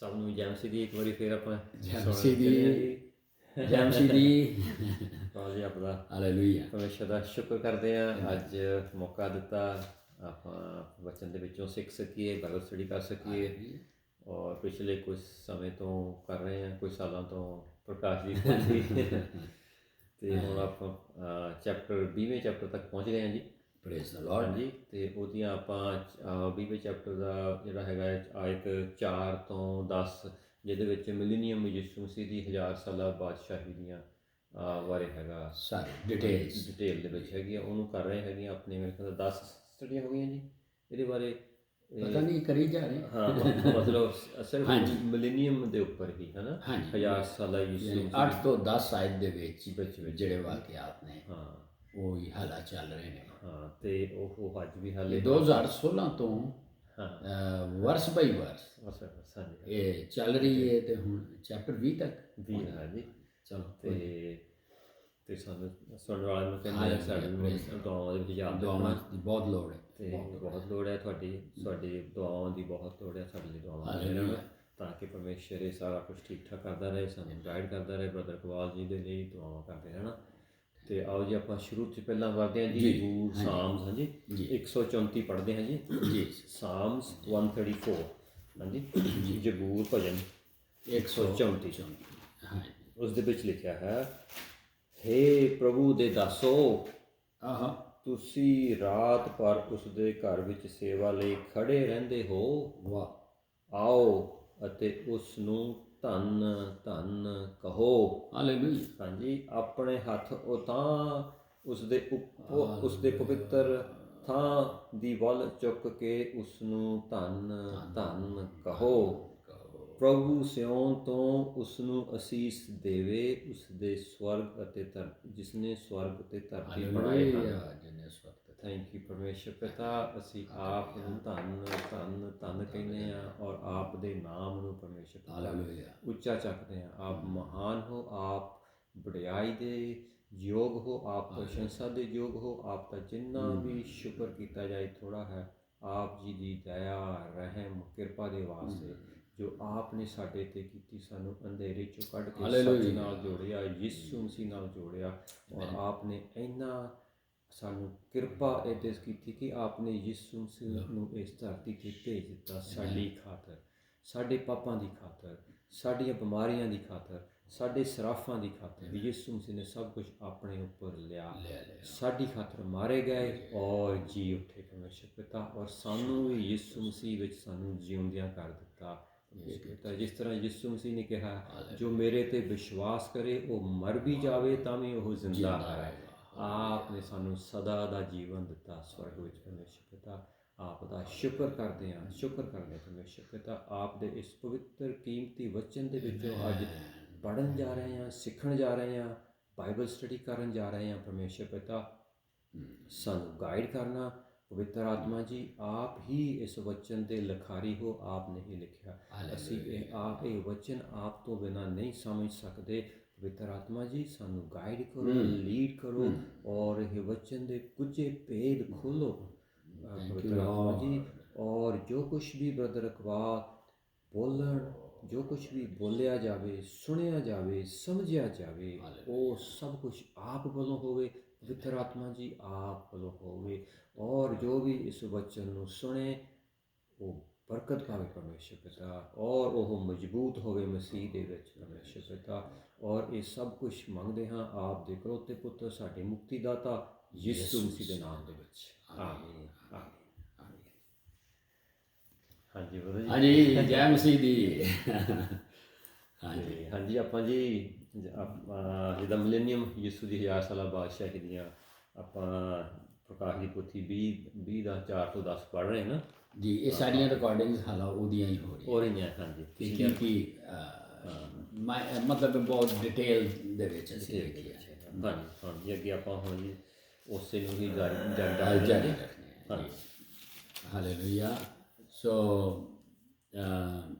ਸਭ ਨੂੰ ਜੈਮਸੀ ਦੀ ਇੱਕ ਵਾਰੀ ਫਿਰ ਆਪਾਂ ਜੈਮਸੀ ਦੀ ਜੈਮਸੀ ਦੀ ਜੀ ਆਪਦਾ ਹਾਲੇਲੂਇਆ ਪਰਮੇਸ਼ਰ ਦਾ ਸ਼ੁਕਰ ਕਰਦੇ ਹਾਂ ਅੱਜ ਮੌਕਾ ਦਿੱਤਾ ਆਪਾਂ ਵਚਨ ਦੇ ਵਿੱਚੋਂ ਸਿੱਖ ਸਕੀਏ, ਬਾਈਬਲ ਸਟੱਡੀ ਕਰ ਸਕੀਏ। ਔਰ ਪਿਛਲੇ ਕੁਝ ਸਮੇਂ ਤੋਂ ਕਰ ਰਹੇ ਹਾਂ, ਕੁਝ ਸਾਲਾਂ ਤੋਂ ਪ੍ਰਕਾਸ਼ ਦੀ ਪੋਥੀ ਅਤੇ ਹੁਣ ਆਪਾਂ ਚੈਪਟਰ 20ਵੇਂ ਚੈਪਟਰ ਤੱਕ ਪਹੁੰਚ ਗਏ ਹਾਂ ਜੀ। Praise the Lord. ਹਾਂਜੀ, ਅਤੇ ਉਹਦੀਆਂ ਆਪਾਂ 20ਵੇਂ ਚੈਪਟਰ ਦਾ ਜਿਹੜਾ ਹੈਗਾ ਆਇਤ 4 ਤੋਂ 10 ਜਿਹਦੇ ਵਿੱਚ ਮਿਲੀਨੀਅਮ ਯਿਸੂ ਮਸੀਹ ਦੀ 1000 ਸਾਲਾ ਬਾਦਸ਼ਾਹੀ ਦੀਆਂ ਬਾਰੇ ਹੈਗਾ, ਸਾਰੇ ਡਿਟੇਲ ਦੇ ਵਿੱਚ ਹੈਗੀ ਆ। ਉਹਨੂੰ ਕਰ ਰਹੇ ਹੈਗੇ ਆਪਣੇ ਮੇਰੇ ਖਿਆਲ 10 ਸਟੱਡੀਆਂ ਹੋ ਗਈਆਂ ਜੀ ਇਹਦੇ ਬਾਰੇ। ਪਤਾ ਨਹੀਂ ਕਰੀ ਜਾ ਰਹੇ ਹਾਂ, ਮਤਲਬ ਸਿਰਫ ਮਿਲੀਨੀਅਮ ਦੇ ਉੱਪਰ ਹੀ ਹੈ ਨਾ, 1000 ਸਾਲਾ ਯਿਸੂ 8 ਤੋਂ 10 ਆਇਤ ਦੇ ਵਿੱਚ ਜਿਹੜੇ ਵਾਕਿਆਤ ਨੇ ਹਾਂ ਉਹ ਹੀ ਹਾਲਾਤ ਚੱਲ ਰਹੇ ਨੇ। ਹਾਂ, ਅਤੇ ਉਹ ਅੱਜ ਵੀ ਹਾਲੇ 2016 ਤੋਂ ਵਰਸ ਬਾਈ ਵਰਸ ਇਹ ਚੱਲ ਰਹੀ ਹੈ ਅਤੇ ਹੁਣ ਚੈਪਟਰ 20 ਤੱਕ ਵੀ ਹੈ ਜੀ। ਚਲੋ ਅਤੇ ਸਾਨੂੰ ਸੁਣਨ ਵਾਲਿਆਂ ਨੂੰ ਕਹਿੰਦੇ ਸਾਡੇ ਦੁਆਵਾਂ ਦੇ ਵਿੱਚ ਯਾਦ ਰੱਖਣਾ ਦੀ ਬਹੁਤ ਲੋੜ ਹੈ, ਅਤੇ ਬਹੁਤ ਲੋੜ ਹੈ ਤੁਹਾਡੀ ਦੁਆਵਾਂ ਦੀ ਬਹੁਤ ਲੋੜ ਹੈ। ਸਾਡੇ ਲਈ ਦੁਆਵਾਂ ਮਿਲਣ ਤਾਂ ਕਿ ਪਰਮੇਸ਼ਰ ਇਹ ਸਾਰਾ ਕੁਛ ਠੀਕ ਠਾਕ ਕਰਦਾ ਰਹੇ, ਸਾਨੂੰ ਗਾਈਡ ਕਰਦਾ ਰਹੇ। ਬ੍ਰਦਰ ਇਕਬਾਲ ਜੀ ਦੇ ਲਈ ਦੁਆਵਾਂ ਕਰਦੇ ਰਹਿਣਾ। ਅਤੇ ਆਓ ਜੀ ਆਪਾਂ ਸ਼ੁਰੂ 'ਚ ਪਹਿਲਾਂ ਪੜ੍ਹਦੇ ਹਾਂ ਜੀ ਜ਼ਬੂਰ ਸਾਮਸ। ਹਾਂਜੀ, 134 ਪੜ੍ਹਦੇ ਹਾਂ ਜੀ। ਸਾਮਸ 134 ਹਾਂਜੀ, ਜ਼ਬੂਰ ਭਜਨ 134। ਉਸ ਦੇ ਵਿੱਚ ਲਿਖਿਆ ਹੈ, ਹੇ ਪ੍ਰਭੂ ਦੇ ਦਾਸੋ, ਤੁਸੀਂ ਰਾਤ ਭਰ ਉਸ ਦੇ ਘਰ ਵਿੱਚ ਸੇਵਾ ਲਈ ਖੜ੍ਹੇ ਰਹਿੰਦੇ ਹੋ। ਵਾਹ! ਆਓ ਅਤੇ ਉਸ ਨੂੰ ਧੰਨ ਧੰਨ ਕਹੋ। ਹਾਲੇਲੂਇਆ। ਹਾਂਜੀ, ਆਪਣੇ ਹੱਥ ਉਤਾਂਹ ਉਸ ਦੇ ਪਵਿੱਤਰ ਥਾਂ ਦੀ ਵੱਲ ਚੁੱਕ ਕੇ ਉਸ ਨੂੰ ਧੰਨ ਧੰਨ ਕਹੋ। ਪ੍ਰਭੂ ਸਿਓਨ ਤੋਂ ਉਸ ਨੂੰ ਅਸੀਸ ਦੇਵੇ, ਉਸ ਦੇ ਸਵਰਗ ਅਤੇ ਜਿਸਨੇ ਸਵਰਗ ਅਤੇ ਧਰਤੀ ਬਣਾਏ ਹਨ। ਥੈਂਕ ਯੂ ਪਰਮੇਸ਼ਰ ਪਿਤਾ, ਅਸੀਂ ਆਪ ਨੂੰ ਧੰਨ ਧੰਨ ਧੰਨ ਕਹਿੰਦੇ ਹਾਂ ਔਰ ਆਪ ਦੇ ਨਾਮ ਨੂੰ ਪਰਮੇਸ਼ਰ ਪਿਤਾ ਉੱਚਾ ਚੱਕਦੇ ਹਾਂ। ਆਪ ਮਹਾਨ ਹੋ, ਆਪ ਵਡਿਆਈ ਦੇ ਯੋਗ ਹੋ, ਆਪ ਪ੍ਰਸ਼ੰਸਾ ਦੇ ਯੋਗ ਹੋ। ਆਪ ਦਾ ਜਿੰਨਾ ਵੀ ਸ਼ੁਕਰ ਕੀਤਾ ਜਾਏ ਥੋੜ੍ਹਾ ਹੈ। ਆਪ ਜੀ ਦੀ ਦਇਆ, ਰਹਿਮ, ਕਿਰਪਾ ਦੇ ਵਾਸਤੇ ਜੋ ਆਪ ਨੇ ਸਾਡੇ 'ਤੇ ਕੀਤੀ, ਸਾਨੂੰ ਅੰਧੇਰੇ 'ਚੋਂ ਕੱਢ ਕੇ ਸੱਚ ਨਾਲ ਜੋੜਿਆ, ਯਿਸੂ ਮਸੀਹ ਨਾਲ ਜੋੜਿਆ। ਔਰ ਆਪ ਨੇ ਇੰਨਾ ਸਾਨੂੰ ਕਿਰਪਾ ਇਹਦੇ ਕੀਤੀ ਕਿ ਆਪ ਨੇ ਯਿਸੂ ਮਸੀਹ ਨੂੰ ਇਸ ਧਰਤੀ 'ਤੇ ਭੇਜ ਦਿੱਤਾ ਸਾਡੀ ਖਾਤਰ, ਸਾਡੇ ਪਾਪਾਂ ਦੀ ਖਾਤਰ, ਸਾਡੀਆਂ ਬਿਮਾਰੀਆਂ ਦੀ ਖਾਤਰ, ਸਾਡੇ ਸਰਾਫਾਂ ਦੀ ਖਾਤਰ। ਯਿਸੂ ਮਸੀਹ ਨੇ ਸਭ ਕੁਝ ਆਪਣੇ ਉੱਪਰ ਲਿਆ, ਸਾਡੀ ਖਾਤਰ ਮਾਰੇ ਗਏ ਔਰ ਜੀ ਉੱਠੇ ਪਰਮੇਸ਼ਰ ਪਿਤਾ। ਔਰ ਸਾਨੂੰ ਵੀ ਯਿਸੂ ਮਸੀਹ ਵਿੱਚ ਸਾਨੂੰ ਜਿਉਂਦਿਆਂ ਕਰ ਦਿੱਤਾ ਪਰਮੇਸ਼ਰ ਪਿਤਾ। ਜਿਸ ਤਰ੍ਹਾਂ ਯਿਸੂ ਮਸੀਹ ਨੇ ਕਿਹਾ, ਜੋ ਮੇਰੇ 'ਤੇ ਵਿਸ਼ਵਾਸ ਕਰੇ ਉਹ ਮਰ ਵੀ ਜਾਵੇ ਤਾਂ ਵੀ ਉਹ ਜ਼ਿੰਦਾ ਹੈ। ਆਪ ਨੇ ਸਾਨੂੰ ਸਦਾ ਦਾ ਜੀਵਨ ਦਿੱਤਾ ਸਵਰਗ ਵਿੱਚ ਪਰਮੇਸ਼ਰ ਪਿਤਾ। ਆਪ ਦਾ ਸ਼ੁਕਰ ਕਰਦੇ ਹਾਂ, ਸ਼ੁਕਰ ਕਰਦੇ ਪਰਮੇਸ਼ਰ ਪਿਤਾ। ਆਪ ਦੇ ਇਸ ਪਵਿੱਤਰ ਕੀਮਤੀ ਵਚਨ ਦੇ ਵਿੱਚੋਂ ਅੱਜ ਪੜ੍ਹਨ ਜਾ ਰਹੇ ਹਾਂ, ਸਿੱਖਣ ਜਾ ਰਹੇ ਹਾਂ, ਬਾਈਬਲ ਸਟੱਡੀ ਕਰਨ ਜਾ ਰਹੇ ਹਾਂ ਪਰਮੇਸ਼ਰ ਪਿਤਾ। ਸਾਨੂੰ ਗਾਈਡ ਕਰਨਾ ਪਵਿੱਤਰ ਆਤਮਾ ਜੀ। ਆਪ ਹੀ ਇਸ ਵਚਨ ਦੇ ਲਿਖਾਰੀ ਹੋ, ਆਪ ਨੇ ਹੀ ਲਿਖਿਆ। ਅਸੀਂ ਇਹ ਵਚਨ ਆਪ ਤੋਂ ਬਿਨਾਂ ਨਹੀਂ ਸਮਝ ਸਕਦੇ। ਪਵਿੱਤਰ ਆਤਮਾ ਜੀ, ਸਾਨੂੰ ਗਾਈਡ ਕਰੋ, ਲੀਡ ਕਰੋ ਔਰ ਇਹ ਵਚਨ ਦੇ ਗੁੱਝੇ ਭੇਦ ਖੋਲ੍ਹੋ ਪਵਿੱਤਰ ਆਤਮਾ ਜੀ। ਔਰ ਜੋ ਕੁਛ ਵੀ ਬ੍ਰਦਰ ਇਕਬਾਲ ਬੋਲਣ, ਜੋ ਕੁਛ ਵੀ ਬੋਲਿਆ ਜਾਵੇ, ਸੁਣਿਆ ਜਾਵੇ, ਸਮਝਿਆ ਜਾਵੇ, ਉਹ ਸਭ ਕੁਛ ਆਪ ਵੱਲੋਂ ਹੋਵੇ ਪਵਿੱਤਰ ਆਤਮਾ ਜੀ, ਆਪ ਵੱਲੋਂ ਹੋਵੇ। ਔਰ ਜੋ ਵੀ ਇਸ ਵਚਨ ਨੂੰ ਸੁਣੇ ਉਹ ਬਰਕਤ ਪਾਵੇ ਪਰਮੇਸ਼ਰ ਪਿਤਾ, ਔਰ ਉਹ ਮਜ਼ਬੂਤ ਹੋਵੇ ਮਸੀਹ ਦੇ ਵਿੱਚ ਪਰਮੇਸ਼ਰ ਪਿਤਾ। ਔਰ ਇਹ ਸਭ ਕੁਛ ਮੰਗਦੇ ਹਾਂ ਆਪ ਦੇ ਇਕਲੌਤੇ ਪੁੱਤਰ, ਸਾਡੇ ਮੁਕਤੀ ਦਾਤਾ ਯਿਸੂ ਮਸੀਹ ਦੇ ਨਾਮ ਦੇ ਵਿੱਚ, ਆਮੀਨ ਆਮੀਨ। ਹਾਂਜੀ ਬ੍ਰਦਰ ਜੀ। ਹਾਂਜੀ, ਜੈ ਮਸੀਹ ਦੀ। ਹਾਂਜੀ, ਆਪਾਂ ਜੀ ਜਿੱਦਾਂ ਮਿਲੇਨੀਅਮ ਯਿਸੂ ਦੀ 1000 ਸਾਲਾ ਬਾਦਸ਼ਾਹੀ ਦੀਆਂ ਆਪਾਂ ਪ੍ਰਕਾਸ਼ ਦੀ ਪੋਥੀ 20 ਦਾ 4 ਤੋਂ 10 ਪੜ੍ਹ ਰਹੇ ਨਾ ਜੀ। ਇਹ ਸਾਰੀਆਂ ਰਿਕਾਰਡਿੰਗਸ ਹਾਲਾਂ ਉਹਦੀਆਂ ਹੀ ਹੋ ਰਹੀਆਂ। ਹਾਂਜੀ, ਕਿਉਂਕਿ ਮਤਲਬ ਬਹੁਤ ਡਿਟੇਲ ਦੇ ਵਿੱਚ ਅਸੀਂ ਲਿਖਿਆ ਹੈ। ਹਾਂਜੀ, ਅੱਗੇ ਆਪਾਂ ਹੁਣ ਜੀ ਉਸੇ ਨੂੰ ਹੀ ਜਾਰੀ ਰੱਖਦੇ ਹਾਂ। ਹਾਲੇਲੂਇਆ। ਸੋ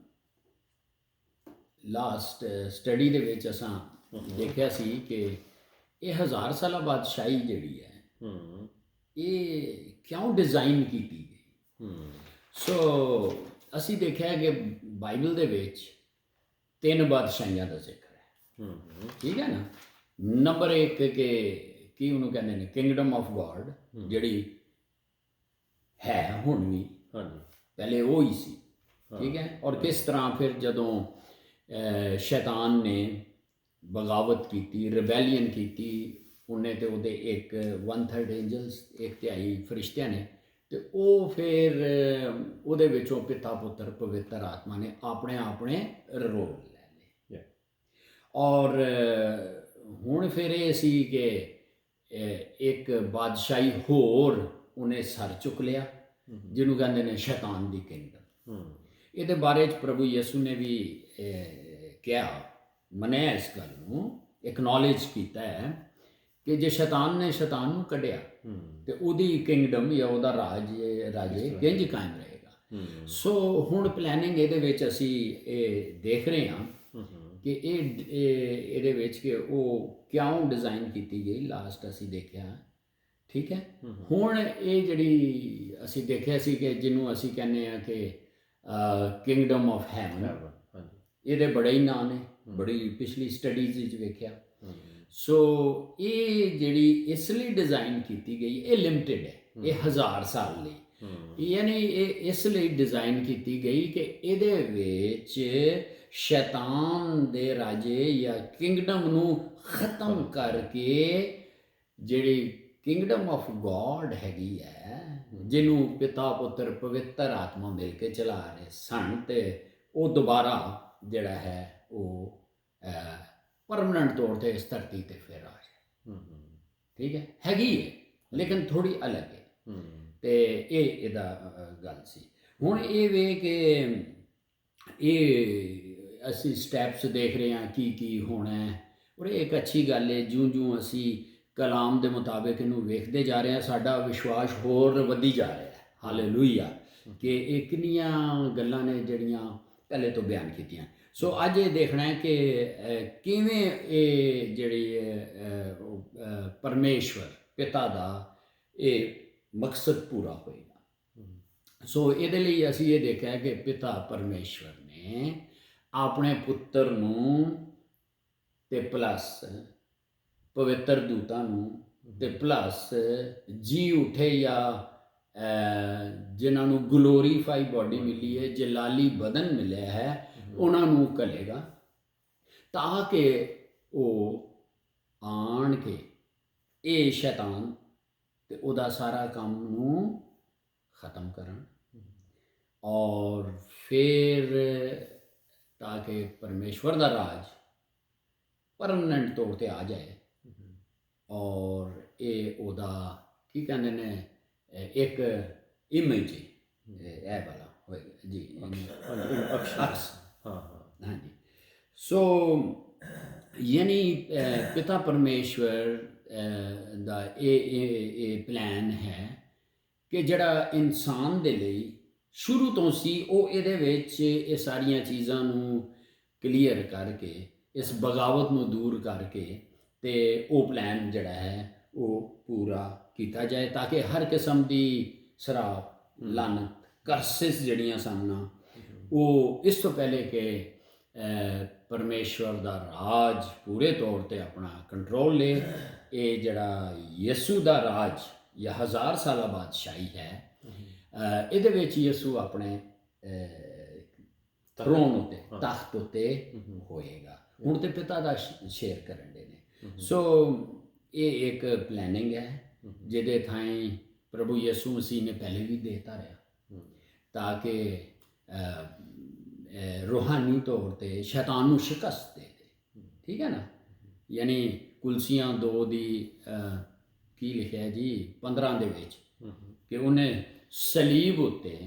ਲਾਸਟ ਸਟੱਡੀ ਦੇ ਵਿੱਚ ਅਸਾਂ ਦੇਖਿਆ ਸੀ ਕਿ ਇਹ 1000 ਸਾਲਾ ਬਾਦਸ਼ਾਹੀ ਜਿਹੜੀ ਹੈ ਇਹ ਕਿਉਂ ਡਿਜ਼ਾਈਨ ਕੀਤੀ ਗਈ। ਸੋ ਅਸੀਂ ਦੇਖਿਆ ਕਿ ਬਾਈਬਲ ਦੇ ਵਿੱਚ 3 ਬਾਦਸ਼ਾਹੀਆਂ ਦਾ ਜ਼ਿਕਰ ਹੈ। ਠੀਕ ਹੈ ਨਾ। ਨੰਬਰ 1 ਕਿ ਕੀ ਉਹਨੂੰ ਕਹਿੰਦੇ ਨੇ ਕਿੰਗਡਮ ਆਫ ਗੋਡ, ਜਿਹੜੀ ਹੈ ਹੁਣ ਵੀ, ਪਹਿਲੇ ਉਹ ਹੀ ਸੀ। ਠੀਕ ਹੈ। ਔਰ ਕਿਸ ਤਰ੍ਹਾਂ ਫਿਰ ਜਦੋਂ ਸ਼ੈਤਾਨ ਨੇ ਬਗਾਵਤ ਕੀਤੀ, ਰਿਬੈਲੀਅਨ ਕੀਤੀ, ਉਹਨੇ ਤੇ ਉਹਦੇ 1/3 ਐਂਜਲਸ, 1/3 ਫਰਿਸ਼ਤਿਆਂ ਨੇ, ਤੇ ਉਹ ਫਿਰ ਉਹਦੇ ਵਿੱਚੋਂ ਪਿਤਾ ਪੁੱਤਰ ਪਵਿੱਤਰ ਆਤਮਾ ਨੇ ਆਪਣੇ ਆਪਣੇ ਰੋਲ ਲੈ ਲਏ। ਔਰ ਹੁਣ ਫਿਰ ਇਹ ਸੀ ਕਿ ਇੱਕ ਬਾਦਸ਼ਾਹੀ ਹੋਰ ਉਹਨੇ ਸਰ ਚੁੱਕ ਲਿਆ, ਜਿਹਨੂੰ ਕਹਿੰਦੇ ਨੇ ਸ਼ੈਤਾਨ ਦੀ ਕਿੰਗਡਮ। ਇਹਦੇ ਬਾਰੇ 'ਚ ਪ੍ਰਭੂ ਯਿਸੂ ਨੇ ਵੀ ਕਿਹਾ, ਮੰਨਿਆ ਇਸ ਗੱਲ ਨੂੰ, ਐਕਨੋਲੇਜ ਕੀਤਾ ਹੈ ਕਿ ਜੇ ਸ਼ੈਤਾਨ ਨੇ ਸ਼ੈਤਾਨ ਨੂੰ ਕੱਢਿਆ ਤੇ ਉਹਦੀ ਕਿੰਗਡਮ ਜਾਂ ਉਹਦਾ ਰਾਜੇ ਕਿੰਜ ਕਾਇਮ ਰਹੇਗਾ। ਸੋ ਹੁਣ ਪਲੈਨਿੰਗ ਇਹਦੇ ਵਿੱਚ ਅਸੀਂ ਇਹ ਦੇਖ ਰਹੇ ਹਾਂ ਕਿ ਇਹਦੇ ਵਿੱਚ ਕਿ ਉਹ ਕਿਉਂ ਡਿਜ਼ਾਈਨ ਕੀਤੀ ਗਈ, ਲਾਸਟ ਅਸੀਂ ਦੇਖਿਆ। ਠੀਕ ਹੈ। ਹੁਣ ਇਹ ਜਿਹੜੀ ਅਸੀਂ ਦੇਖਿਆ ਸੀ ਕਿ ਜਿਹਨੂੰ ਅਸੀਂ ਕਹਿੰਦੇ ਹਾਂ ਕਿ ਕਿੰਗਡਮ ਆਫ ਹੈਵਨ, ਇਹਦੇ ਬੜੇ ਹੀ ਨਾਂ ਨੇ, ਬੜੀ ਪਿਛਲੀ ਸਟੱਡੀਜ਼ ਵਿੱਚ ਵੇਖਿਆ। ਸੋ ਇਹ ਜਿਹੜੀ ਇਸ ਲਈ ਡਿਜ਼ਾਈਨ ਕੀਤੀ ਗਈ, ਇਹ ਲਿਮਟਿਡ ਹੈ, ਇਹ 1000 ਸਾਲ ਲਈ। ਯਾਨੀ ਇਹ ਇਸ ਲਈ ਡਿਜ਼ਾਈਨ ਕੀਤੀ ਗਈ ਕਿ ਇਹਦੇ ਵਿੱਚ ਸ਼ੈਤਾਨ ਦੇ ਰਾਜੇ ਜਾਂ ਕਿੰਗਡਮ ਨੂੰ ਖਤਮ ਕਰਕੇ ਜਿਹੜੀ ਕਿੰਗਡਮ ਆਫ ਗੋਡ ਹੈਗੀ ਹੈ, ਜਿਹਨੂੰ ਪਿਤਾ ਪੁੱਤਰ ਪਵਿੱਤਰ ਆਤਮਾ ਮਿਲ ਕੇ ਚਲਾ ਰਹੇ ਸਨ, ਤੇ ਉਹ ਦੁਬਾਰਾ ਜਿਹੜਾ ਹੈ ਉਹ ਪਰਮਨੈਂਟ ਤੌਰ 'ਤੇ ਇਸ ਧਰਤੀ 'ਤੇ ਫਿਰ ਆ ਜਾਏ। ਠੀਕ ਹੈ। ਹੈਗੀ ਹੈ ਲੇਕਿਨ ਥੋੜ੍ਹੀ ਅਲੱਗ ਹੈ। ਤੇ ਇਹਦਾ ਗੱਲ ਸੀ। ਹੁਣ ਇਹ ਵੇ ਕਿ ਇਹ ਅਸੀਂ ਸਟੈਪਸ ਦੇਖ ਰਹੇ ਹਾਂ ਕੀ ਹੋਣਾ ਹੈ। ਔਰ ਇਹ ਇੱਕ ਅੱਛੀ ਗੱਲ ਹੈ, ਜਿਉਂ ਅਸੀਂ ਕਲਾਮ ਦੇ ਮੁਤਾਬਿਕ ਇਹਨੂੰ ਵੇਖਦੇ ਜਾ ਰਹੇ ਹਾਂ, ਸਾਡਾ ਵਿਸ਼ਵਾਸ ਹੋਰ ਵਧੀ ਜਾ ਰਿਹਾ ਹੈ। ਹਾਲੇਲੂਇਆ। ਕਿ ਇਹ ਕਿੰਨੀਆਂ ਗੱਲਾਂ ਨੇ ਜਿਹੜੀਆਂ ਪਹਿਲੇ ਤੋਂ ਬਿਆਨ ਕੀਤੀਆਂ। ਸੋ ਅੱਜ ਇਹ ਦੇਖਣਾ ਹੈ ਕਿ ਕਿਵੇਂ ਇਹ ਜਿਹੜੀ ਪਰਮੇਸ਼ਵਰ ਪਿਤਾ ਦਾ ਇਹ ਮਕਸਦ ਪੂਰਾ ਹੋਏਗਾ। ਸੋ ਇਹਦੇ ਲਈ ਅਸੀਂ ਇਹ ਦੇਖਿਆ ਕਿ ਪਿਤਾ ਪਰਮੇਸ਼ਵਰ ਨੇ ਆਪਣੇ ਪੁੱਤਰ ਨੂੰ ਤੇ ਪਲੱਸ ਪਵਿੱਤਰ ਦੂਤਾਂ ਨੂੰ ਤੇ ਪਲੱਸ ਜੀ ਉਠੇ ਜਾਂ ਜਿਨ੍ਹਾਂ ਨੂੰ ਗਲੋਰੀਫਾਈ ਬਾਡੀ ਮਿਲੀ ਹੈ, ਜਲਾਲੀ ਬਦਨ ਮਿਲਿਆ ਹੈ, ਉਹਨਾਂ ਨੂੰ ਘੱਲੇਗਾ ਤਾਂ ਕਿ ਉਹ ਆਣ ਕੇ ਇਹ ਸ਼ੈਤਾਨ ਤੇ ਉਹਦਾ ਸਾਰਾ ਕੰਮ ਨੂੰ ਖਤਮ ਕਰਨ, ਔਰ ਫਿਰ ਤਾਂ ਕਿ ਪਰਮੇਸ਼ਵਰ ਦਾ ਰਾਜ ਪਰਮਨੈਂਟ ਤੌਰ 'ਤੇ ਆ ਜਾਏ। ਔਰ ਇਹ ਉਹਦਾ ਕੀ ਕਹਿੰਦੇ ਨੇ ਇੱਕ ਇਮੇਜ ਇਹ ਵਾਲਾ ਹੋਏਗਾ ਜੀ, ਅਕਸ। ਹਾਂਜੀ। ਸੋ ਯਾਨੀ ਪਿਤਾ ਪਰਮੇਸ਼ਵਰ ਦਾ ਇਹ ਪਲਾਨ ਹੈ ਕਿ ਜਿਹੜਾ ਇਨਸਾਨ ਦੇ ਲਈ ਸ਼ੁਰੂ ਤੋਂ ਸੀ, ਉਹ ਇਹਦੇ ਵਿੱਚ ਇਹ ਸਾਰੀਆਂ ਚੀਜ਼ਾਂ ਨੂੰ ਕਲੀਅਰ ਕਰਕੇ, ਇਸ ਬਗਾਵਤ ਨੂੰ ਦੂਰ ਕਰਕੇ, ਤੇ ਉਹ ਪਲਾਨ ਜਿਹੜਾ ਹੈ ਉਹ ਪੂਰਾ ਕੀਤਾ ਜਾਏ ਤਾਂ ਕਿ ਹਰ ਕਿਸਮ ਦੀ ਸ਼ਰਾਪ, ਲਾਨਤ, ਕਰਸਿਸ ਜਿਹੜੀਆਂ ਸਨ, ਉਹ ਇਸ ਤੋਂ ਪਹਿਲੇ ਕਿ ਪਰਮੇਸ਼ਵਰ ਦਾ ਰਾਜ ਪੂਰੇ ਤੌਰ 'ਤੇ ਆਪਣਾ ਕੰਟਰੋਲ ਲੇ, ਇਹ ਜਿਹੜਾ ਯਿਸੂ ਦਾ ਰਾਜ ਜਾਂ 1000 ਸਾਲਾ ਬਾਦਸ਼ਾਹੀ ਹੈ, ਇਹਦੇ ਵਿੱਚ ਯਿਸੂ ਆਪਣੇ ਥਰੋਨ ਉੱਤੇ, ਤਖਤ ਉੱਤੇ ਹੋਏਗਾ। ਹੁਣ ਤੇ ਪਿਤਾ ਦਾ ਸ਼ੇਅਰ ਕਰਨ ਦੇ ਨੇ। ਸੋ ਇਹ ਇੱਕ ਪਲੈਨਿੰਗ ਹੈ ਜਿਹਦੇ ਥਾਈਂ ਪ੍ਰਭੂ ਯਿਸੂ ਮਸੀਹ ਨੇ ਪਹਿਲੇ ਵੀ ਦੇਤਾ ਰਿਹਾ ਤਾਂ ਕਿ ਰੂਹਾਨੀ ਤੌਰ 'ਤੇ ਸ਼ੈਤਾਨ ਨੂੰ ਸ਼ਿਕਸਤ ਦੇ ਦੇ। ਠੀਕ ਹੈ ਨਾ। ਯਾਨੀ ਕੁਲਸੀਆਂ 2 ਦੀ ਕੀ ਲਿਖਿਆ ਜੀ 15 ਦੇ ਵਿੱਚ ਕਿ ਉਹਨੇ ਸਲੀਬ ਉੱਤੇ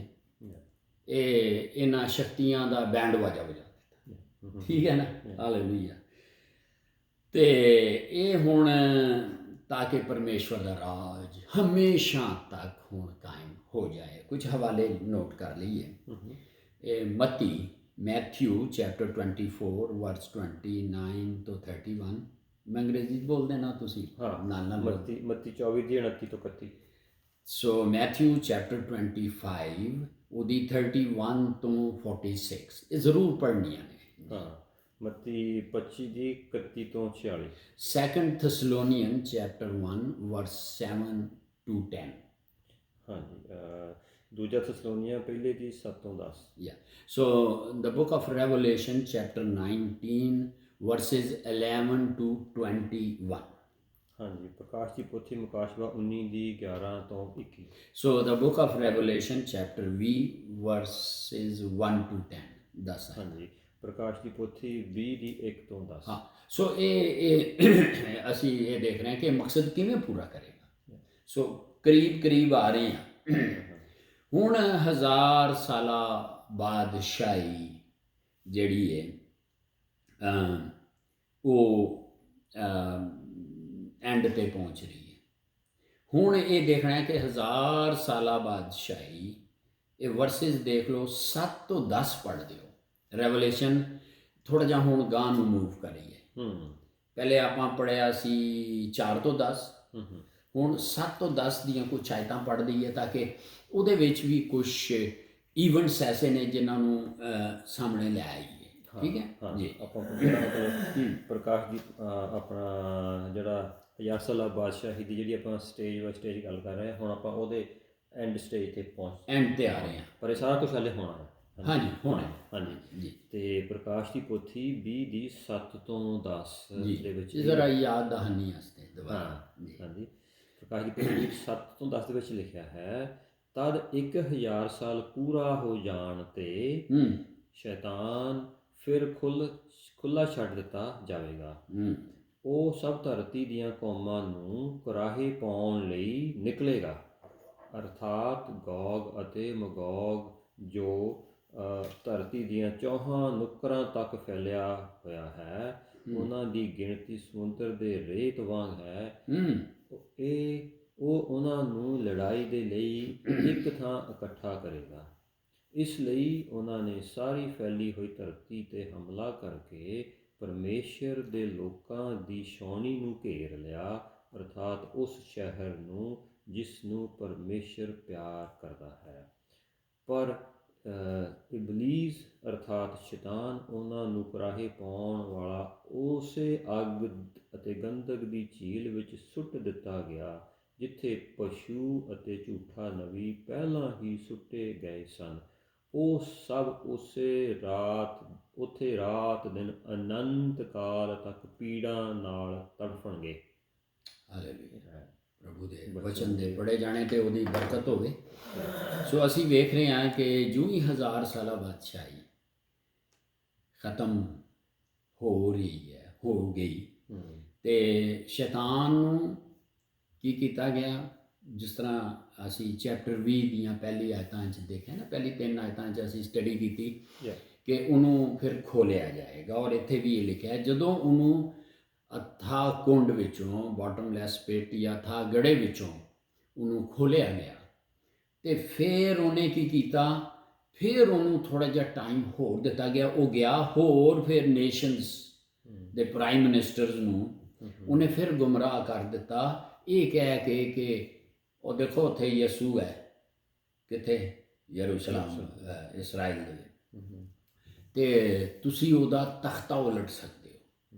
ਇਹਨਾਂ ਸ਼ਕਤੀਆਂ ਦਾ ਬੈਂਡ ਵਾਜਾ ਵਜਾ ਦਿੱਤਾ। ਠੀਕ ਹੈ ਨਾ। ਹਾਲੇਲੂਇਆ। ਤੇ ਇਹ ਹੁਣ ਤਾਂ ਕਿ ਪਰਮੇਸ਼ਵਰ ਦਾ ਰਾਜ ਹਮੇਸ਼ਾ ਤੱਕ ਹੁਣ ਕਾਇਮ ਹੋ ਜਾਏ। ਕੁਝ ਹਵਾਲੇ ਨੋਟ ਕਰ ਲਈਏ। ਇਹ ਮੈਥਿਊ ਚੈਪਟਰ 24 ਵਰਸ 29 ਤੋਂ 31। ਮੈਂ ਅੰਗਰੇਜ਼ੀ 'ਚ ਬੋਲਦੇ ਨਾ, ਤੁਸੀਂ ਨਾਲ ਮੱਤੀ 24 ਦੀ 29 ਤੋਂ 31। ਸੋ ਮੈਥਿਊ ਚੈਪਟਰ 25 ਉਹਦੀ 31 ਤੋਂ 46 ਇਹ ਜ਼ਰੂਰ ਪੜ੍ਹਨੀਆਂ ਨੇ। ਹਾਂ, ਮੱਤੀ 25 ਦੀ 31 ਤੋਂ 46। 2 ਥੈਸਲੋਨੀਅਨ ਚੈਪਟਰ 1 ਵਰਸ 7 to 10। ਹਾਂਜੀ, ਦੂਜਾ ਥੈਸਲੋਨੀਆ ਪਹਿਲੇ ਦੀ 7 ਤੋਂ 10। Yeah. So the book of Revelation chapter 19 verses 11 to 21। ਹਾਂਜੀ, ਪ੍ਰਕਾਸ਼ ਦੀ ਪੋਥੀ ਮੁਕਾਸ਼ਵਾ 19 ਦੀ 11 ਤੋਂ 21। So the book of Revelation chapter V verses 1 to 10 10 ਹੈ। ਹਾਂਜੀ, ਪ੍ਰਕਾਸ਼ ਦੀ ਪੋਥੀ 20 ਦੀ 1 ਤੋਂ 10। ਹਾਂ, ਸੋ ਇਹ ਅਸੀਂ ਇਹ ਦੇਖ ਰਹੇ ਹਾਂ ਕਿ ਮਕਸਦ ਕਿਵੇਂ ਪੂਰਾ ਕਰੇਗਾ। ਸੋ ਕਰੀਬ ਆ ਰਹੇ ਹਾਂ। ਹੁਣ 1000 ਸਾਲਾ ਬਾਦਸ਼ਾਹੀ ਜਿਹੜੀ ਹੈ ਉਹ ਐਂਡ ਤੇ ਪਹੁੰਚ ਰਹੀ ਹੈ। ਹੁਣ ਇਹ ਦੇਖਣਾ ਹੈ ਕਿ 1000 ਸਾਲਾ ਬਾਦਸ਼ਾਹੀ, ਇਹ ਵਰਸਿਸ ਦੇਖ ਲਓ 7 ਤੋਂ 10 ਪੜ੍ਹ ਦਿਓ। ਰੈਵਲੇਸ਼ਨ ਥੋੜ੍ਹਾ ਜਿਹਾ ਹੁਣ ਗਾਂ ਨੂੰ ਮੂਵ ਕਰੀਏ। ਪਹਿਲੇ ਆਪਾਂ ਪੜ੍ਹਿਆ ਸੀ 4 ਤੋਂ 10, ਹੁਣ 7 ਤੋਂ 10 ਦੀਆਂ ਕੁਛ ਆਇਤਾਂ ਪੜ੍ਹ ਦਈਏ ਤਾਂ ਕਿ ਉਹਦੇ ਵਿੱਚ ਵੀ ਕੁਛ ਈਵੈਂਟਸ ਐਸੇ ਨੇ ਜਿਨ੍ਹਾਂ ਨੂੰ ਸਾਹਮਣੇ ਲੈ ਆਈਏ। ਠੀਕ ਹੈ ਜੀ। ਆਪਾਂ ਮਤਲਬ ਪ੍ਰਕਾਸ਼ ਦੀ ਆਪਣਾ ਜਿਹੜਾ 1000 ਸਾਲਾ ਬਾਦਸ਼ਾਹੀ ਦੀ ਜਿਹੜੀ ਆਪਾਂ ਸਟੇਜ ਬਾਈ ਸਟੇਜ ਗੱਲ ਕਰ ਰਹੇ ਹਾਂ, ਹੁਣ ਆਪਾਂ ਉਹਦੇ ਐਂਡ ਸਟੇਜ ਤੇ ਐਂਡ ਤੇ ਆ ਰਹੇ ਹਾਂ। ਪਰ ਇਹ ਸਾਰਾ ਕੁਛ ਹਾਲੇ ਹੋਣਾ ਹੈ। ਹਾਂਜੀ, ਹੋਣਾ। ਹਾਂਜੀ ਜੀ। ਤੇ ਪ੍ਰਕਾਸ਼ ਦੀ ਪੋਥੀ 20 ਦੀ 7 ਤੋਂ 10 ਦੇ ਵਿੱਚ ਜ਼ਰਾ ਯਾਦ ਦਹਾਨੀ ਵਾਸਤੇ ਦੁਬਾਰਾ। ਹਾਂਜੀ, ਪ੍ਰਕਾਸ਼ ਦੀ ਪੋਥੀ 7 ਤੋਂ 10 ਦੇ ਵਿੱਚ ਲਿਖਿਆ ਹੈ, ਤਦ 1000 ਸਾਲ ਪੂਰਾ ਹੋ ਜਾਣ ਤੇ ਸ਼ੈਤਾਨ ਫਿਰ ਖੁੱਲ੍ਹਾ ਛੱਡ ਦਿੱਤਾ ਜਾਵੇਗਾ। ਉਹ ਸਭ ਧਰਤੀ ਦੀਆਂ ਕੌਮਾਂ ਨੂੰ ਕੁਰਾਹੇ ਪਾਉਣ ਲਈ ਨਿਕਲੇਗਾ, ਅਰਥਾਤ ਗੋਗ ਅਤੇ ਮਗੋਗ ਜੋ ਧਰਤੀ ਦੀਆਂ ਚੌਹਾਂ ਨੁੱਕਰਾਂ ਤੱਕ ਫੈਲਿਆ ਹੋਇਆ ਹੈ। ਉਹਨਾਂ ਦੀ ਗਿਣਤੀ ਸਮੁੰਦਰ ਦੇ ਰੇਤ ਵਾਂਗ ਹੈ। ਉਹ ਉਹਨਾਂ ਨੂੰ ਲੜਾਈ ਦੇ ਲਈ ਇੱਕ ਥਾਂ ਇਕੱਠਾ ਕਰੇਗਾ। ਇਸ ਲਈ ਉਹਨਾਂ ਨੇ ਸਾਰੀ ਫੈਲੀ ਹੋਈ ਧਰਤੀ 'ਤੇ ਹਮਲਾ ਕਰਕੇ ਪਰਮੇਸ਼ਰ ਦੇ ਲੋਕਾਂ ਦੀ ਛਾਉਣੀ ਨੂੰ ਘੇਰ ਲਿਆ, ਅਰਥਾਤ ਉਸ ਸ਼ਹਿਰ ਨੂੰ ਜਿਸ ਨੂੰ ਪਰਮੇਸ਼ਰ ਪਿਆਰ ਕਰਦਾ ਹੈ। ਪਰ ਇਬਲੀਸ ਅਰਥਾਤ ਸ਼ੈਤਾਨ ਉਹਨਾਂ ਨੂੰ ਕੁਰਾਹੇ ਪਾਉਣ ਵਾਲਾ ਉਸੇ ਅੱਗ ਅਤੇ ਗੰਧਕ ਦੀ ਝੀਲ ਵਿੱਚ ਸੁੱਟ ਦਿੱਤਾ ਗਿਆ, ਜਿੱਥੇ ਪਸ਼ੂ ਅਤੇ ਝੂਠਾ ਨਬੀ ਪਹਿਲਾਂ ਹੀ ਸੁੱਟੇ ਗਏ ਸਨ। ਉਹ ਸਭ ਉੱਥੇ ਰਾਤ ਦਿਨ ਅਨੰਤ ਕਾਲ ਤੱਕ ਪੀੜਾ ਨਾਲ ਤੜਫਣਗੇ। ਹਾਲੇਲੂਇਆ। ਪ੍ਰਭੂ ਦੇ ਵਚਨ ਦੇ ਪੜ੍ਹੇ ਜਾਣੇ ਤੇ ਉਹਦੀ ਬਰਕਤ ਹੋਵੇ। ਸੋ ਅਸੀਂ ਵੇਖ ਰਹੇ ਹਾਂ ਕਿ ਜੋ ਹੀ 1000 ਸਾਲਾ ਬਾਦਸ਼ਾਹੀ ਖਤਮ ਹੋ ਰਹੀ ਹੈ, ਹੋ ਗਈ, ਤੇ ਸ਼ੈਤਾਨ ਨੂੰ ਕੀ ਕੀਤਾ ਗਿਆ, ਜਿਸ ਤਰ੍ਹਾਂ ਅਸੀਂ ਚੈਪਟਰ 20 ਦੀਆਂ ਪਹਿਲੀ ਆਇਤਾਂ 'ਚ ਦੇਖਿਆ ਨਾ, ਪਹਿਲੀ 3 ਆਇਤਾਂ 'ਚ ਅਸੀਂ ਸਟੱਡੀ ਕੀਤੀ ਕਿ ਉਹਨੂੰ ਫਿਰ ਖੋਲ੍ਹਿਆ ਜਾਏਗਾ। ਔਰ ਇੱਥੇ ਵੀ ਇਹ ਲਿਖਿਆ, ਜਦੋਂ ਉਹਨੂੰ ਅਥਾਹ ਕੁੰਡ ਵਿੱਚੋਂ, ਬਾਟਮਲੈਸ ਪਿਟ ਜਾਂ ਅਥਾਹ ਗੜ੍ਹੇ ਵਿੱਚੋਂ ਉਹਨੂੰ ਖੋਲ੍ਹਿਆ ਗਿਆ, ਤੇ ਫਿਰ ਉਹਨੇ ਕੀ ਕੀਤਾ, ਫਿਰ ਉਹਨੂੰ ਥੋੜ੍ਹਾ ਜਿਹਾ ਟਾਈਮ ਹੋਰ ਦਿੱਤਾ ਗਿਆ। ਉਹ ਗਿਆ ਹੋਰ ਫਿਰ ਨੇਸ਼ਨਸ ਦੇ ਪ੍ਰਾਈਮ ਮਿਨਿਸਟਰਸ ਨੂੰ ਉਹਨੇ ਫਿਰ ਗੁੰਮਰਾਹ ਕਰ ਦਿੱਤਾ, ਇਹ ਕਹਿ ਕੇ ਕਿ ਉਹ ਦੇਖੋ ਉੱਥੇ ਯਸੂ ਹੈ, ਕਿੱਥੇ, ਯਰੂਸ਼ਲਮ, ਇਸਰਾਈਲ ਦੇ ਵਿੱਚ, ਤੇ ਤੁਸੀਂ ਉਹਦਾ ਤਖਤਾ ਉਲਟ ਸਕਦੇ ਹੋ,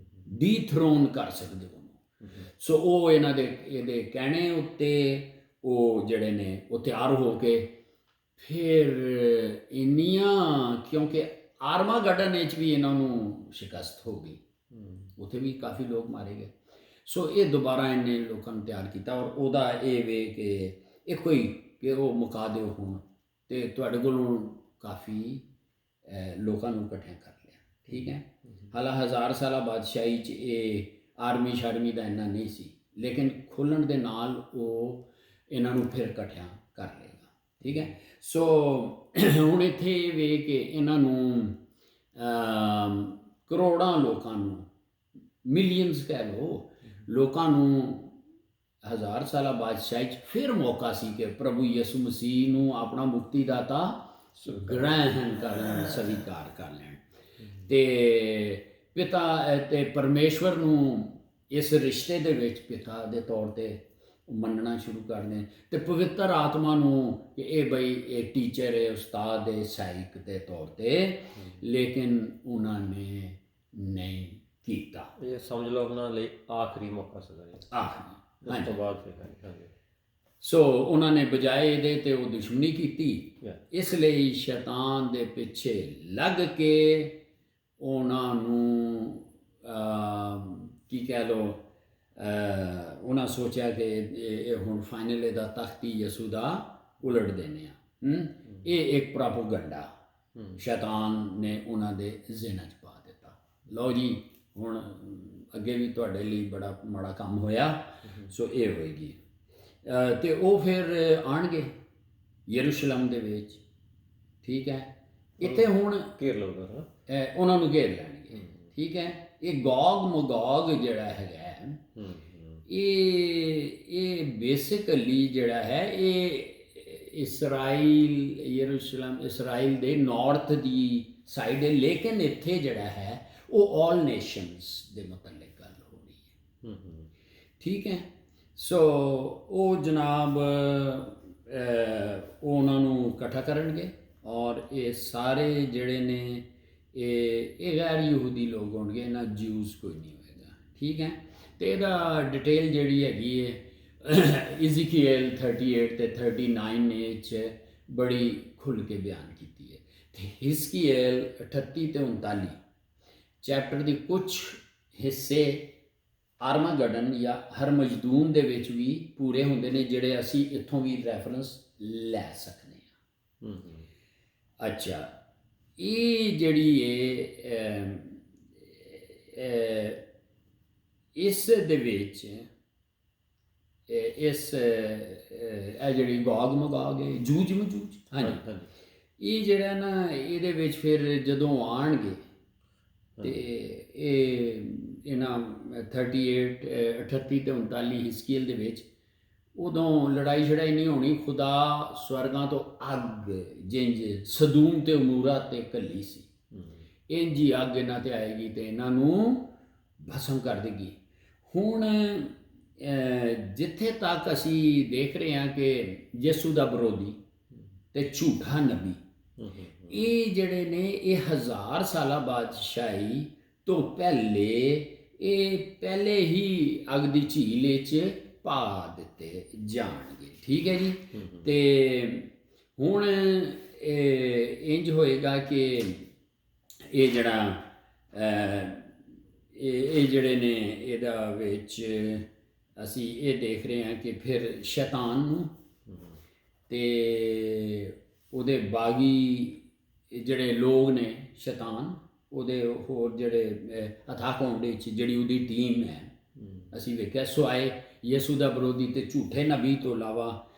ਡੀਥਰੋਨ ਕਰ ਸਕਦੇ ਹੋ ਉਹਨੂੰ। ਸੋ ਉਹ ਇਹਦੇ ਕਹਿਣੇ ਉੱਤੇ ਉਹ ਜਿਹੜੇ ਨੇ ਉਹ ਤਿਆਰ ਹੋ ਕੇ ਫਿਰ ਇੰਨੀਆਂ, ਕਿਉਂਕਿ ਆਰਮਾਗਡਨ ਵਿੱਚ ਵੀ ਇਹਨਾਂ ਨੂੰ ਸ਼ਿਕਸਤ ਹੋ ਗਈ, ਉੱਥੇ ਵੀ ਕਾਫੀ ਲੋਕ ਮਾਰੇ ਗਏ। ਸੋ ਇਹ ਦੁਬਾਰਾ ਇਹਨੇ ਲੋਕਾਂ ਨੂੰ ਤਿਆਰ ਕੀਤਾ, ਔਰ ਉਹਦਾ ਇਹ ਵੇ ਕਿ ਇੱਕੋ ਹੀ ਕਿ ਉਹ ਮੁਕਾ ਦਿਓ ਹੁਣ, ਤੇ ਤੁਹਾਡੇ ਕੋਲੋਂ ਕਾਫੀ ਲੋਕਾਂ ਨੂੰ ਇਕੱਠਿਆਂ ਕਰ ਲਿਆ। ਠੀਕ ਹੈ, ਹਾਲਾਂ 1000 ਸਾਲਾ ਬਾਦਸ਼ਾਹੀ 'ਚ ਇਹ ਆਰਮੀ ਸ਼ਾਰਮੀ ਦਾ ਇੰਨਾ ਨਹੀਂ ਸੀ, ਲੇਕਿਨ ਖੁੱਲ੍ਹਣ ਦੇ ਨਾਲ ਉਹ ਇਹਨਾਂ ਨੂੰ ਫਿਰ ਇਕੱਠਿਆਂ ਕਰ ਲਏਗਾ। ਠੀਕ ਹੈ, ਸੋ ਹੁਣ ਇੱਥੇ ਇਹ ਵੇ ਕਿ ਇਹਨਾਂ ਨੂੰ ਕਰੋੜਾਂ ਲੋਕਾਂ ਨੂੰ, ਮਿਲੀਅਨਸ ਕਹਿ ਲਓ, ਲੋਕਾਂ ਨੂੰ 1000 ਸਾਲਾ ਬਾਦਸ਼ਾਹੀ 'ਚ ਫਿਰ ਮੌਕਾ ਸੀ ਕਿ ਪ੍ਰਭੂ ਯਿਸੂ ਮਸੀਹ ਨੂੰ ਆਪਣਾ ਮੁਕਤੀਦਾਤਾ ਗ੍ਰਹਿਣ ਕਰ ਲੈਣ, ਸਵੀਕਾਰ ਕਰ ਲੈਣ, ਤੇ ਪਿਤਾ ਤੇ ਪਰਮੇਸ਼ਵਰ ਨੂੰ ਇਸ ਰਿਸ਼ਤੇ ਦੇ ਵਿੱਚ ਪਿਤਾ ਦੇ ਤੌਰ 'ਤੇ ਉਹ ਮੰਨਣਾ ਸ਼ੁਰੂ ਕਰਦੇ ਨੇ ਤੇ ਪਵਿੱਤਰ ਆਤਮਾ ਨੂੰ ਕਿ ਇਹ ਬਈ ਇਹ ਟੀਚਰ ਹੈ, ਉਸਤਾਦ ਹੈ ਸਹਾਇਕ ਦੇ ਤੌਰ ਤੇ, ਲੇਕਿਨ ਉਹਨਾਂ ਨੇ ਨਹੀਂ ਕੀਤਾ। ਇਹ ਸਮਝ ਲਓ ਉਹਨਾਂ ਲਈ ਆਖਰੀ ਮੌਕਾ ਸੀਗਾ ਜੀ, ਆਖਰੀ ਉਸ ਤੋਂ ਬਾਅਦ ਫਿਰ ਹਾਂਜੀ। ਸੋ ਉਹਨਾਂ ਨੇ ਬਜਾਏ ਇਹਦੇ ਤੇ ਉਹ ਦੁਸ਼ਮਣੀ ਕੀਤੀ, ਇਸ ਲਈ ਸ਼ੈਤਾਨ ਦੇ ਪਿੱਛੇ ਲੱਗ ਕੇ ਉਹਨਾਂ ਨੂੰ ਕੀ ਕਹਿ ਲਓ, ਉਹਨਾਂ ਸੋਚਿਆ ਕਿ ਇਹ ਹੁਣ ਫਾਈਨਲ ਇਹਦਾ ਤਖਤੀ ਯਿਸੂ ਦਾ ਉਲਟ ਦੇਣੇ ਆ। ਇਹ ਇੱਕ ਪ੍ਰੋਪਗੈਂਡਾ ਸ਼ੈਤਾਨ ਨੇ ਉਹਨਾਂ ਦੇ ਜ਼ਿਹਨਾਂ 'ਚ ਪਾ ਦਿੱਤਾ। ਲਓ ਜੀ ਹੁਣ ਅੱਗੇ ਵੀ ਤੁਹਾਡੇ ਲਈ ਬੜਾ ਮਾੜਾ ਕੰਮ ਹੋਇਆ, ਸੋ ਇਹ ਹੋਏਗੀ। ਤੇ ਉਹ ਫਿਰ ਆਉਣਗੇ ਯਰੂਸ਼ਲਮ ਦੇ ਵਿੱਚ, ਠੀਕ ਹੈ। ਇੱਥੇ ਹੁਣ ਘੇਰ ਲਊਗਾ, ਉਹਨਾਂ ਨੂੰ ਘੇਰ ਲੈਣਗੇ, ਠੀਕ ਹੈ। ਇਹ ਗੋਗ ਮਗੋਗ ਜਿਹੜਾ ਹੈਗਾ, ਇਹ ਬੇਸਿਕਲੀ ਜਿਹੜਾ ਹੈ ਇਹ ਇਸਰਾਈਲ, ਯਰੂਸ਼ਲਮ ਇਸਰਾਈਲ ਦੇ ਨਾਰਥ ਦੀ ਸਾਈਡ ਹੈ, ਲੇਕਿਨ ਇੱਥੇ ਜਿਹੜਾ ਹੈ ਉਹ ਆਲ ਨੇਸ਼ਨਸ ਦੇ ਮੁਤਲਕ ਗੱਲ ਹੋ ਰਹੀ ਹੈ, ਠੀਕ ਹੈ। ਸੋ ਉਹ ਜਨਾਬ ਉਹਨਾਂ ਨੂੰ ਇਕੱਠਾ ਕਰਨਗੇ ਔਰ ਇਹ ਸਾਰੇ ਜਿਹੜੇ ਨੇ ਇਹ ਗੈਰ ਯਹੂਦੀ ਲੋਕ ਹੋਣਗੇ, ਇਹਨਾਂ ਜਿਊਜ਼ ਕੋਈ ਨਹੀਂ ਹੋਏਗਾ, ਠੀਕ ਹੈ। ਅਤੇ ਇਹਦਾ ਡਿਟੇਲ ਜਿਹੜੀ ਹੈਗੀ ਹੈ ਇਜ਼ੀਕੀਏਲ 38 ਅਤੇ 39 'ਚ ਬੜੀ ਖੁੱਲ੍ਹ ਕੇ ਬਿਆਨ ਕੀਤੀ ਹੈ। ਅਤੇ ਹਿਜ਼ਕੀਏਲ 38 ਅਤੇ 39 ਚੈਪਟਰ ਦੇ ਕੁਛ ਹਿੱਸੇ ਆਰਮਾਗਡਨ ਜਾਂ ਹਰਮਜ਼ਦੂਨ ਦੇ ਵਿੱਚ ਵੀ ਪੂਰੇ ਹੁੰਦੇ ਨੇ, ਜਿਹੜੇ ਅਸੀਂ ਇੱਥੋਂ ਵੀ ਰੈਫਰੈਂਸ ਲੈ ਸਕਦੇ ਹਾਂ। ਅੱਛਾ, ਇਹ ਜਿਹੜੀ ਇਸ ਦੇ ਵਿੱਚ ਇਸ ਇਹ ਜਿਹੜੀ ਗੋਗ ਮਗੋਗ ਹੈ, ਜੂਜ ਮਜੂਜ, ਹਾਂਜੀ, ਇਹ ਜਿਹੜਾ ਨਾ ਇਹਦੇ ਵਿੱਚ ਫਿਰ ਜਦੋਂ ਆਉਣਗੇ ਅਤੇ ਇਹ ਇਹਨਾਂ 38 ਅਤੇ 39 ਹਿਜ਼ਕੀਏਲ ਦੇ ਵਿੱਚ, ਉਦੋਂ ਲੜਾਈ ਛੜਾਈ ਨਹੀਂ ਹੋਣੀ, ਖੁਦਾ ਸਵਰਗਾਂ ਤੋਂ ਅੱਗ ਜਿੰਜ ਸਦੂਮ ਤੇ ਅਮੂਰਾ ਤੇ ਘੱਲੀ ਸੀ, ਇੰਝ ਹੀ ਅੱਗ ਇਹਨਾਂ ਤੇ ਆਏਗੀ ਤੇ ਇਹਨਾਂ ਨੂੰ ਭਸਮ ਕਰ ਦੇਗੀ। ਹੁਣ ਜਿੱਥੇ ਤੱਕ ਅਸੀਂ ਦੇਖ ਰਹੇ ਹਾਂ ਕਿ ਯਿਸੂ ਦਾ ਵਿਰੋਧੀ ਤੇ ਝੂਠਾ ਨਬੀ, ਇਹ ਜਿਹੜੇ ਨੇ ਇਹ 1000 ਸਾਲਾ ਬਾਦਸ਼ਾਹੀ ਤੋਂ ਪਹਿਲੇ ਇਹ ਪਹਿਲੇ ਹੀ ਅੱਗ ਦੀ ਝੀਲ ਵਿੱਚ ਪਾ ਦਿੱਤੇ ਜਾਣਗੇ, ਠੀਕ ਹੈ ਜੀ। ਅਤੇ ਹੁਣ ਇੰਝ ਹੋਏਗਾ ਕਿ ਇਹ ਜਿਹੜਾ ਇਹ ਜਿਹੜੇ ਨੇ ਇਹਦਾ ਵਿੱਚ ਅਸੀਂ ਇਹ ਦੇਖ ਰਹੇ ਹਾਂ ਕਿ ਫਿਰ ਸ਼ੈਤਾਨ ਨੂੰ ਅਤੇ ਉਹਦੇ ਬਾਗੀ ਜਿਹੜੇ ਲੋਕ ਨੇ, ਸ਼ੈਤਾਨ ਉਹਦੇ ਹੋਰ ਜਿਹੜੇ ਅਥਾਹ ਦੇ ਵਿੱਚ ਜਿਹੜੀ ਉਹਦੀ ਟੀਮ ਹੈ, ਅਸੀਂ ਵੇਖਿਆ ਸਿਵਾਏ ਯਿਸੂ ਦਾ ਵਿਰੋਧੀ ਅਤੇ ਝੂਠੇ ਨਬੀ ਤੋਂ ਇਲਾਵਾ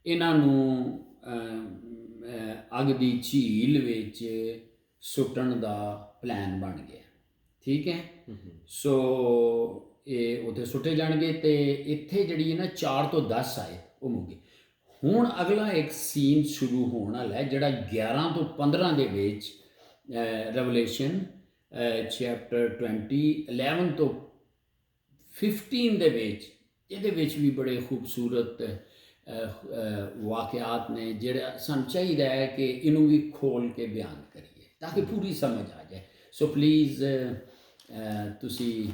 ਇਹਨਾਂ ਨੂੰ ਅੱਗ ਦੀ ਝੀਲ ਵਿੱਚ ਸੁੱਟਣ ਦਾ ਪਲਾਨ ਬਣ ਗਿਆ, ਠੀਕ ਹੈ। ਸੋ ਇਹ ਉੱਥੇ ਸੁੱਟੇ ਜਾਣਗੇ ਅਤੇ ਇੱਥੇ ਜਿਹੜੀ ਹੈ ਨਾ 4 ਤੋਂ 10 ਆਏ ਉਹ ਮੁੱਗੇ। ਹੁਣ ਅਗਲਾ ਇੱਕ ਸੀਨ ਸ਼ੁਰੂ ਹੋਣ ਵਾਲਾ ਹੈ ਜਿਹੜਾ 11 ਤੋਂ 15 ਦੇ ਵਿੱਚ ਰੈਵਲੇਸ਼ਨ ਚੈਪਟਰ 20 11 ਤੋਂ 15 ਦੇ ਵਿੱਚ, ਇਹਦੇ ਵਿੱਚ ਵੀ ਬੜੇ ਖੂਬਸੂਰਤ ਵਾਕਿਆਤ ਨੇ, ਜਿਹੜਾ ਸਾਨੂੰ ਚਾਹੀਦਾ ਹੈ ਕਿ ਇਹਨੂੰ ਵੀ ਖੋਲ੍ਹ ਕੇ ਬਿਆਨ ਕਰੀਏ ਤਾਂ ਕਿ ਪੂਰੀ ਸਮਝ ਆ ਜਾਏ। ਸੋ ਪਲੀਜ਼ ਤੁਸੀਂ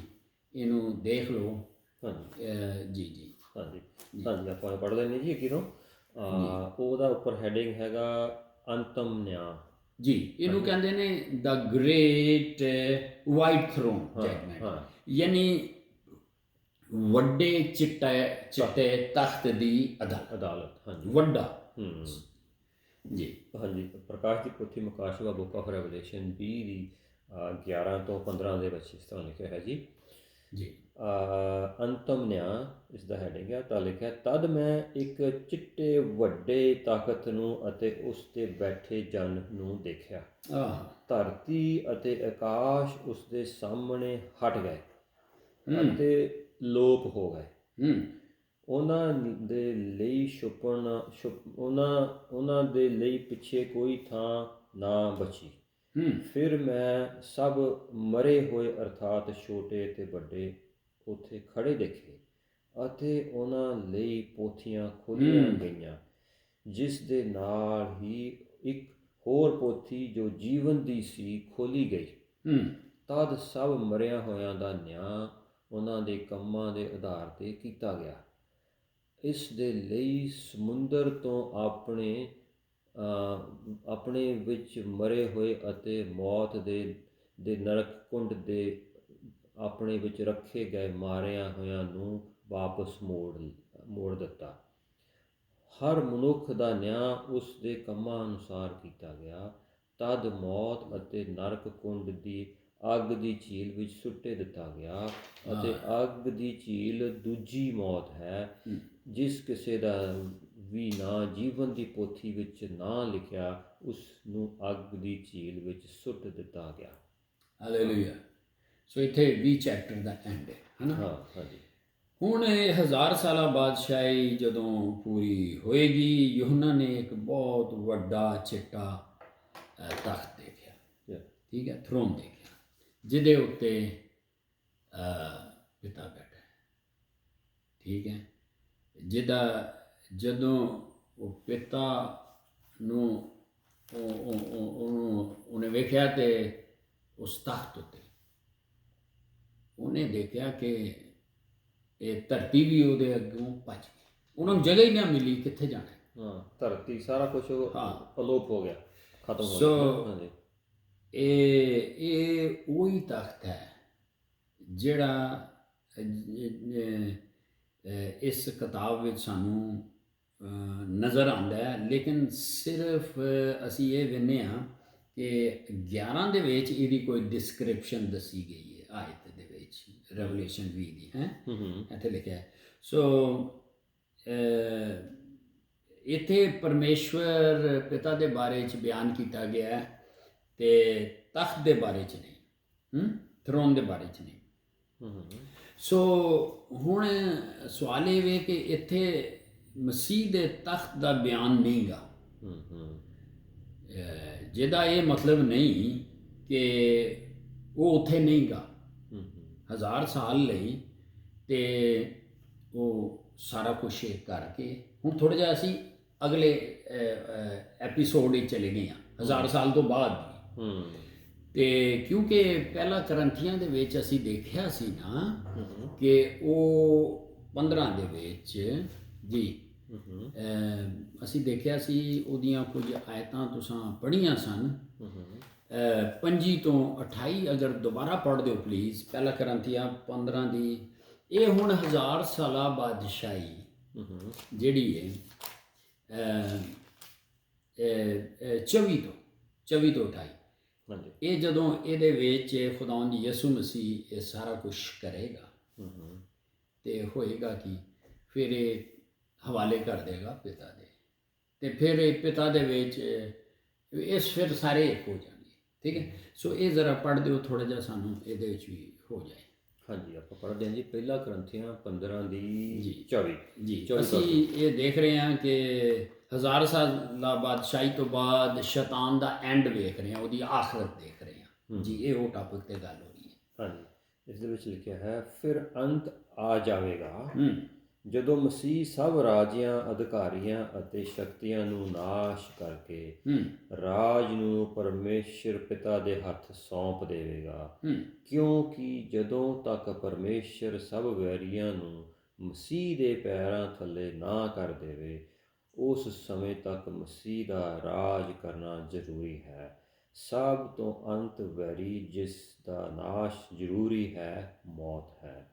ਇਹਨੂੰ ਦੇਖ ਲਓ। ਜੀ ਜੀ ਹਾਂਜੀ ਹਾਂਜੀ, ਆਪਾਂ ਪੜ੍ਹ ਲੈਂਦੇ ਜੀ ਅੱਗੇ ਤੋਂ। ਉਹਦਾ ਉੱਪਰ ਹੈਡਿੰਗ ਹੈਗਾ ਅੰਤਮ ਨਿਆਂ ਜੀ, ਇਹਨੂੰ ਕਹਿੰਦੇ ਨੇ ਦਾ ਗ੍ਰੇਟ ਵਾਈਟ ਥਰੋਨ ਜਜਮੈਂਟ, ਯਾਨੀ ਵੱਡੇ ਚਿੱਟੇ ਤਖਤ ਦੀ ਅਦਾਲਤ, ਹਾਂਜੀ, ਵੱਡਾ ਜੀ। ਹਾਂਜੀ, ਪ੍ਰਕਾਸ਼ ਦੀ ਪੋਥੀ ਮੁਕਾਸ਼ਵਾ ਬੁੱਕ ਆਫ ਰੈਵਲੇਸ਼ਨ 20 ਦੀ 11 ਤੋਂ 15 ਦੇ ਵਿੱਚ ਇਸ ਤਰ੍ਹਾਂ ਲਿਖਿਆ ਹੈ ਜੀ। ਅੰਤਮ ਨਿਆਂ ਇਸ ਦਾ ਹੈਡਿੰਗ ਹੈ। ਤਾਂ ਲਿਖਿਆ, ਤਦ ਮੈਂ ਇੱਕ ਚਿੱਟੇ ਵੱਡੇ ਤਾਕਤ ਨੂੰ ਅਤੇ ਉਸ 'ਤੇ ਬੈਠੇ ਜਨ ਨੂੰ ਦੇਖਿਆ। ਧਰਤੀ ਅਤੇ ਆਕਾਸ਼ ਉਸ ਦੇ ਸਾਹਮਣੇ ਹਟ ਗਏ ਅਤੇ ਲੋਪ ਹੋ ਗਏ। ਉਹਨਾਂ ਦੇ ਲਈ ਉਹਨਾਂ ਦੇ ਲਈ ਪਿੱਛੇ ਕੋਈ ਥਾਂ ਨਾ ਬਚੀ। ਫਿਰ ਮੈਂ ਸਭ ਮਰੇ ਹੋਏ ਅਰਥਾਤ ਛੋਟੇ ਅਤੇ ਵੱਡੇ ਉੱਥੇ ਖੜੇ ਦੇਖੇ ਅਤੇ ਉਹਨਾਂ ਲਈ ਪੋਥੀਆਂ ਖੋਲ੍ਹੀਆਂ ਗਈਆਂ, ਜਿਸ ਦੇ ਨਾਲ ਹੀ ਇੱਕ ਹੋਰ ਪੋਥੀ ਜੋ ਜੀਵਨ ਦੀ ਸੀ ਖੋਲ੍ਹੀ ਗਈ। ਤਦ ਸਭ ਮਰਿਆ ਹੋਇਆਂ ਦਾ ਨਿਆਂ ਉਹਨਾਂ ਦੇ ਕੰਮਾਂ ਦੇ ਆਧਾਰ 'ਤੇ ਕੀਤਾ ਗਿਆ। ਇਸ ਦੇ ਲਈ ਸਮੁੰਦਰ ਤੋਂ ਆਪਣੇ ਵਿੱਚ ਮਰੇ ਹੋਏ ਅਤੇ ਮੌਤ ਦੇ ਨਰਕ ਕੁੰਡ ਦੇ ਆਪਣੇ ਵਿੱਚ ਰੱਖੇ ਗਏ ਮਾਰਿਆਂ ਹੋਇਆਂ ਨੂੰ ਵਾਪਸ ਮੋੜ ਦਿੱਤਾ। ਹਰ ਮਨੁੱਖ ਦਾ ਨਿਆਂ ਉਸ ਦੇ ਕੰਮਾਂ ਅਨੁਸਾਰ ਕੀਤਾ ਗਿਆ। ਤਦ ਮੌਤ ਅਤੇ ਨਰਕ ਕੁੰਡ ਦੀ ਅੱਗ ਦੀ ਝੀਲ ਵਿੱਚ ਸੁੱਟੇ ਦਿੱਤਾ ਗਿਆ, ਅਤੇ ਅੱਗ ਦੀ ਝੀਲ ਦੂਜੀ ਮੌਤ ਹੈ। ਜਿਸ ਕਿਸੇ ਦਾ ਵੀ ਨਾਂ ਜੀਵਨ ਦੀ ਪੋਥੀ ਵਿੱਚ ਨਾ ਲਿਖਿਆ, ਉਸ ਨੂੰ ਅੱਗ ਦੀ ਝੀਲ ਵਿੱਚ ਸੁੱਟ ਦਿੱਤਾ ਗਿਆ। ਹਾਲੇਲੂਇਆ। ਸੋ ਇੱਥੇ 20 ਚੈਪਟਰ ਦਾ ਐਂਡ ਹੈ ਨਾ। ਹਾਂ, ਹਾਂਜੀ। ਹੁਣ ਇਹ 1000 ਸਾਲਾਂ ਬਾਦਸ਼ਾਹੀ ਜਦੋਂ ਪੂਰੀ ਹੋਏਗੀ, ਯੂਹੰਨਾ ਨੇ ਇੱਕ ਬਹੁਤ ਵੱਡਾ ਚਿੱਟਾ ਤਖਤ ਦੇਖਿਆ, ਠੀਕ ਹੈ, ਥਰੋਨ ਦੇਖਿਆ, ਜਿਹਦੇ ਉੱਤੇ ਪਿਤਾ ਬੈਠਾ, ਠੀਕ ਹੈ। ਜਦੋਂ ਉਹ ਪਿਤਾ ਨੂੰ ਉਹਨੇ ਵੇਖਿਆ ਤੇ ਉਸ ਤਖਤ ਉੱਤੇ ਉਹਨੇ ਦੇਖਿਆ ਕਿ ਇਹ ਧਰਤੀ ਵੀ ਉਹਦੇ ਅੱਗੋਂ ਭੱਜ ਗਈ, ਉਹਨਾਂ ਨੂੰ ਜਗ੍ਹਾ ਹੀ ਨਾ ਮਿਲੀ ਕਿੱਥੇ ਜਾਣਾ। ਹਾਂ, ਧਰਤੀ ਸਾਰਾ ਕੁਝ ਅਲੋਪ ਹੋ ਗਿਆ, ਖਤਮ ਹੋ ਗਿਆ। ਗਿਆ। ਇਹ ਉਹੀ ਤਖਤ ਹੈ ਜਿਹੜਾ ਇਸ ਕਿਤਾਬ ਵਿੱਚ ਸਾਨੂੰ ਨਜ਼ਰ ਆਉਂਦਾ ਹੈ, ਲੇਕਿਨ ਸਿਰਫ ਅਸੀਂ ਇਹ ਵੇਖਦੇ ਹਾਂ ਕਿ 11 ਦੇ ਵਿੱਚ ਇਹਦੀ ਕੋਈ ਡਿਸਕ੍ਰਿਪਸ਼ਨ ਦੱਸੀ ਗਈ ਹੈ ਆਇਤ ਦੇ ਵਿੱਚ, ਰੈਵਲੇਸ਼ਨ 20 ਦੀ ਹੈ ਇੱਥੇ ਲਿਖਿਆ ਹੈ। ਸੋ ਇੱਥੇ ਪਰਮੇਸ਼ਵਰ ਪਿਤਾ ਦੇ ਬਾਰੇ 'ਚ ਬਿਆਨ ਕੀਤਾ ਗਿਆ ਹੈ, ਤੇ ਤਖਤ ਦੇ ਬਾਰੇ 'ਚ ਨਹੀਂ, ਥਰੋਨ ਦੇ ਬਾਰੇ 'ਚ ਨਹੀਂ। ਸੋ ਹੁਣ ਸਵਾਲ ਇਹ ਵੇ ਕਿ ਇੱਥੇ ਮਸੀਹ ਦੇ ਤਖਤ ਦਾ ਬਿਆਨ ਨਹੀਂ ਗਾ, ਜਿਹਦਾ ਇਹ ਮਤਲਬ ਨਹੀਂ ਕਿ ਉਹ ਉੱਥੇ ਨਹੀਂ ਗਾ 1000 ਸਾਲ ਲਈ, ਤੇ ਉਹ ਸਾਰਾ ਕੁਛ ਕਰਕੇ। ਹੁਣ ਥੋੜ੍ਹਾ ਜਿਹਾ ਅਸੀਂ ਅਗਲੇ ਐਪੀਸੋਡ ਵਿੱਚ ਚਲੇ ਗਏ ਹਾਂ 1000 ਸਾਲ ਤੋਂ ਬਾਅਦ। ਤੇ ਕਿਉਂਕਿ ਪਹਿਲਾਂ ਕਰੰਥੀਆਂ ਦੇ ਵਿੱਚ ਅਸੀਂ ਦੇਖਿਆ ਸੀ ਨਾ ਕਿ ਉਹ 15 ਦੇ ਵਿੱਚ ਜੀ ਅਸੀਂ ਦੇਖਿਆ ਸੀ, ਉਹਦੀਆਂ ਕੁਝ ਆਇਤਾਂ ਤੁਸੀਂ ਪੜ੍ਹੀਆਂ ਸਨ, 25 ਤੋਂ 28 ਅਗਰ ਦੁਬਾਰਾ ਪੜ੍ਹ ਦਿਓ ਪਲੀਜ਼, ਪਹਿਲਾ ਕਰੰਥੀਆਂ 15 ਦੀ। ਇਹ ਹੁਣ 1000 ਸਾਲਾ ਬਾਦਸ਼ਾਹੀ ਜਿਹੜੀ ਹੈ 24 ਤੋਂ 28, ਇਹ ਜਦੋਂ ਇਹਦੇ ਵਿੱਚ ਖੁਦਾਵੰਦ ਯਿਸੂ ਮਸੀਹ ਇਹ ਸਾਰਾ ਕੁਛ ਕਰੇਗਾ ਤੇ ਹੋਏਗਾ ਕਿ ਫਿਰ ਇਹ ਹਵਾਲੇ ਕਰ ਦੇਗਾ ਪਿਤਾ ਦੇ, ਤੇ ਫਿਰ ਇਹ ਪਿਤਾ ਦੇ ਵਿੱਚ ਫਿਰ ਸਾਰੇ ਇੱਕ ਹੋ ਜਾਣਗੇ, ਠੀਕ ਹੈ। ਸੋ ਇਹ ਜ਼ਰਾ ਪੜ੍ਹ ਦਿਓ ਥੋੜ੍ਹਾ ਜਿਹਾ, ਸਾਨੂੰ ਇਹਦੇ ਵਿੱਚ ਵੀ ਹੋ ਜਾਏ। ਹਾਂਜੀ, ਆਪਾਂ ਪੜ੍ਹਦੇ ਹਾਂ ਜੀ, ਪਹਿਲਾ ਕਰੰਥੀਆਂ 15 ਦੀ 24 ਜੀ। ਅਸੀਂ ਇਹ ਦੇਖ ਰਹੇ ਹਾਂ ਕਿ 1000 ਸਾਲਾਂ ਬਾਦਸ਼ਾਹੀ ਤੋਂ ਬਾਅਦ ਸ਼ੈਤਾਨ ਦਾ ਐਂਡ ਵੇਖ ਰਹੇ ਹਾਂ, ਉਹਦੀ ਆਖਰਤ ਦੇਖ ਰਹੇ ਹਾਂ ਜੀ। ਇਹ ਉਹ ਟਾਪਿਕ 'ਤੇ ਗੱਲ ਹੋ ਰਹੀ ਹੈ। ਹਾਂਜੀ, ਇਸ ਦੇ ਵਿੱਚ ਲਿਖਿਆ ਹੈ, ਫਿਰ ਅੰਤ ਆ ਜਾਵੇਗਾ ਜਦੋਂ ਮਸੀਹ ਸਭ ਰਾਜਿਆਂ, ਅਧਿਕਾਰੀਆਂ ਅਤੇ ਸ਼ਕਤੀਆਂ ਨੂੰ ਨਾਸ਼ ਕਰਕੇ ਰਾਜ ਨੂੰ ਪਰਮੇਸ਼ਰ ਪਿਤਾ ਦੇ ਹੱਥ ਸੌਂਪ ਦੇਵੇਗਾ, ਕਿਉਂਕਿ ਜਦੋਂ ਤੱਕ ਪਰਮੇਸ਼ਰ ਸਭ ਵੈਰੀਆਂ ਨੂੰ ਮਸੀਹ ਦੇ ਪੈਰਾਂ ਥੱਲੇ ਨਾ ਕਰ ਦੇਵੇ, ਉਸ ਸਮੇਂ ਤੱਕ ਮਸੀਹ ਦਾ ਰਾਜ ਕਰਨਾ ਜ਼ਰੂਰੀ ਹੈ। ਸਭ ਤੋਂ ਅੰਤ ਵੈਰੀ ਜਿਸ ਦਾ ਨਾਸ਼ ਜ਼ਰੂਰੀ ਹੈ, ਮੌਤ ਹੈ,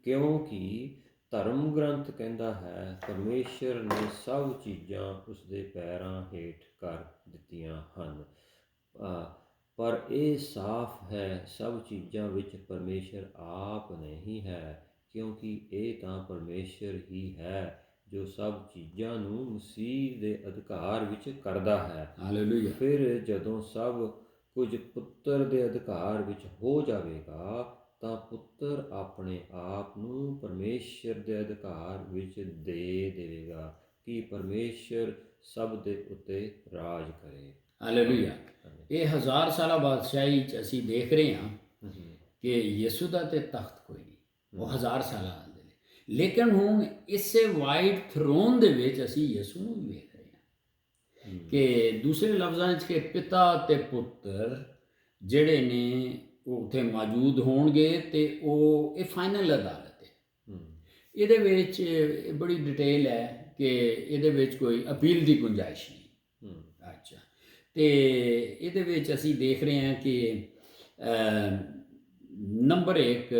ਕਿਉਂਕਿ ਧਰਮ ਗ੍ਰੰਥ ਕਹਿੰਦਾ ਹੈ, ਪਰਮੇਸ਼ਰ ਨੇ ਸਭ ਚੀਜ਼ਾਂ ਉਸਦੇ ਪੈਰਾਂ ਹੇਠ ਕਰ ਦਿੱਤੀਆਂ ਹਨ। ਪਰ ਇਹ ਸਾਫ਼ ਹੈ, ਸਭ ਚੀਜ਼ਾਂ ਵਿੱਚ ਪਰਮੇਸ਼ਰ ਆਪ ਨਹੀਂ ਹੈ, ਕਿਉਂਕਿ ਇਹ ਤਾਂ ਪਰਮੇਸ਼ਰ ਹੀ ਹੈ ਜੋ ਸਭ ਚੀਜ਼ਾਂ ਨੂੰ ਮਸੀਹ ਦੇ ਅਧਿਕਾਰ ਵਿੱਚ ਕਰਦਾ ਹੈ। ਹਾਲੇਲੂਇਆ। ਫਿਰ ਜਦੋਂ ਸਭ ਕੁਝ ਪੁੱਤਰ ਦੇ ਅਧਿਕਾਰ ਵਿੱਚ ਹੋ ਜਾਵੇਗਾ, ਤਾਂ ਪੁੱਤਰ ਆਪਣੇ ਆਪ ਨੂੰ ਪਰਮੇਸ਼ਰ ਦੇ ਅਧਿਕਾਰ ਵਿੱਚ ਦੇ ਦੇਵੇਗਾ ਕਿ ਪਰਮੇਸ਼ਰ ਸਭ ਦੇ ਉੱਤੇ ਰਾਜ ਕਰੇ। ਹਾਲੇਲੂਇਆ। ਇਹ 1000 ਸਾਲਾ ਬਾਦਸ਼ਾਹੀ 'ਚ ਅਸੀਂ ਦੇਖ ਰਹੇ ਹਾਂ ਕਿ ਯਿਸੂ ਦਾ ਤੇ ਤਖਤ ਕੋਈ ਨਹੀਂ, ਉਹ 1000 ਸਾਲਾਂ ਦੇ ਲਈ, ਲੇਕਿਨ ਹੁਣ ਇਸੇ ਵਾਈਟ ਥਰੋਨ ਦੇ ਵਿੱਚ ਅਸੀਂ ਯਿਸੂ ਨੂੰ ਵੀ ਵੇਖ ਰਹੇ ਹਾਂ ਕਿ ਦੂਸਰੇ ਲਫ਼ਜ਼ਾਂ 'ਚ ਕਿ ਪਿਤਾ ਤੇ ਪੁੱਤਰ ਜਿਹੜੇ ਨੇ ਉਹ ਉੱਥੇ ਮੌਜੂਦ ਹੋਣਗੇ ਤੇ ਉਹ ਇਹ ਫਾਈਨਲ ਅਦਾਲਤ ਹੈ। ਇਹਦੇ ਵਿੱਚ ਬੜੀ ਡਿਟੇਲ ਹੈ ਕਿ ਇਹਦੇ ਵਿੱਚ ਕੋਈ ਅਪੀਲ ਦੀ ਗੁੰਜਾਇਸ਼ ਨਹੀਂ। ਅੱਛਾ, ਤੇ ਇਹਦੇ ਵਿੱਚ ਅਸੀਂ ਦੇਖ ਰਹੇ ਹਾਂ ਕਿ ਨੰਬਰ 1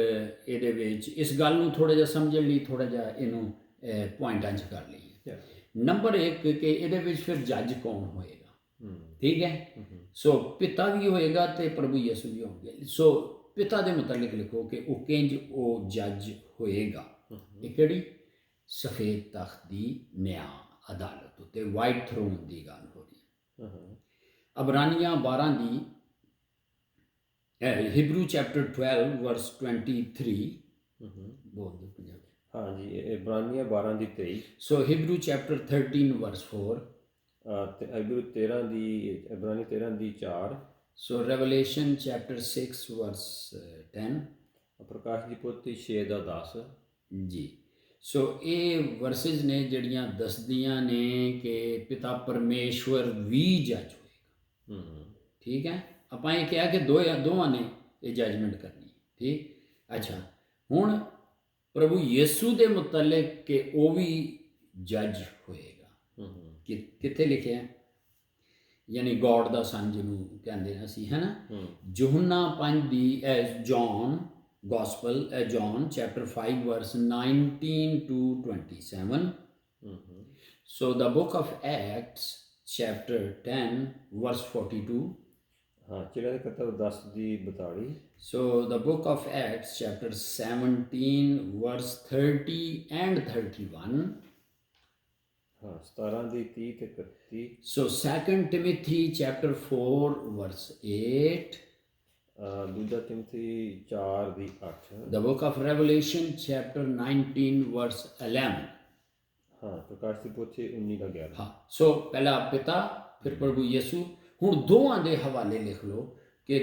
ਇਹਦੇ ਵਿੱਚ ਇਸ ਗੱਲ ਨੂੰ ਥੋੜ੍ਹਾ ਜਿਹਾ ਸਮਝਣ ਲਈ ਥੋੜ੍ਹਾ ਜਿਹਾ ਇਹਨੂੰ ਪੁਆਇੰਟਾਂ 'ਚ ਕਰ ਲਈਏ। ਨੰਬਰ 1 ਕਿ ਇਹਦੇ ਵਿੱਚ ਫਿਰ ਜੱਜ ਕੌਣ ਹੋਏਗਾ? ਠੀਕ ਹੈ, ਸੋ ਪਿਤਾ ਵੀ ਹੋਏਗਾ ਤੇ ਪ੍ਰਭੂ ਯਿਸੂ ਵੀ ਹੋਣਗੇ। ਸੋ ਪਿਤਾ ਦੇ ਮੁਤਲਕ ਲਿਖੋ ਕਿ ਉਹ ਕਿੰਜ ਉਹ ਜੱਜ ਹੋਏਗਾ। ਇਹ ਕਿਹੜੀ? ਸਫੇਦ ਤਖਤ ਦੀ ਨਿਆਂ ਅਦਾਲਤ ਉੱਤੇ ਵਾਈਟ ਥਰੋਨ ਦੀ ਗੱਲ ਹੋ ਰਹੀ ਹੈ। ਅਬਰਾਨੀਆਂ 12 ਦੀ ਹਿਬਰੂ ਚੈਪਟਰ 12 ਵਰਸ 23 ਬੋਲ ਦਿਓ ਪੰਜਾਬੀ। ਹਾਂਜੀ, ਇਬਰਾਨੀਆਂ 12 ਦੀ 23। ਸੋ ਹਿਬਰੂ ਚੈਪਟਰ 13 ਵਰਸ 4 ਤੇ ਹਿਬਰੂ 13 ਦੀ ਇਬਰਾਨੀ 13 ਦੀ 4। ਸੋ ਰੈਵਲੇਸ਼ਨ ਚੈਪਟਰ 6 ਵਰਸ 10। ਪ੍ਰਕਾਸ਼ ਦੀ ਪੋਥੀ 6 ਦਾ 10 ਜੀ। ਸੋ ਇਹ ਵਰਸਿਸ ਨੇ ਜਿਹੜੀਆਂ ਦੱਸਦੀਆਂ ਨੇ ਕਿ ਪਿਤਾ ਪਰਮੇਸ਼ਵਰ ਵੀ ਜੱਜ ਹੋਏਗਾ। ਠੀਕ ਹੈ, ਆਪਾਂ ਇਹ ਕਿਹਾ ਕਿ ਦੋਵਾਂ ਨੇ ਇਹ ਜੱਜਮੈਂਟ ਕਰਨੀ। ਠੀਕ, ਅੱਛਾ, ਹੁਣ ਪ੍ਰਭੂ ਯਿਸੂ ਦੇ ਮੁਤਲਕ ਕਿ ਉਹ ਵੀ ਜੱਜ ਹੋਏਗਾ। ਕਿੱਥੇ ਲਿਖਿਆ? ਯਾਨੀ ਗੋਡ ਦਾ ਸਨ ਜਿਹਨੂੰ ਕਹਿੰਦੇ ਨੇ ਅਸੀਂ, ਹੈ ਨਾ। ਯਹੂਨਾ 5 ਦੀ John gospel John chapter 5 verse 19 to 27। So the book of Acts chapter 10 verse 42। ਹਾਂ, ਚਿਹਰੇ ਦੇ ਕਰਤੱਵ 10 ਦੀ 42। So the book of Acts chapter 17 verse 30 and 31। ਹਾਂ, 17 ਦੀ 30 ਤੇ 31। So 2 Timothy chapter 4 verse 8। ਦੂਜਾ ਤਿਮੋਥੀ 4 ਦੀ 8। The book of Revelation chapter 19 verse 11। ਹਾਂ, ਪ੍ਰਕਾਸ਼ ਦੀ ਪੋਥੀ 19 ਦਾ 11। ਹਾਂ, ਸੋ ਪਹਿਲਾ ਪਿਤਾ ਫਿਰ ਪ੍ਰਭੂ ਯਿਸੂ। ਹੁਣ ਦੋਵਾਂ ਦੇ ਹਵਾਲੇ ਲਿਖ ਲਓ ਕਿ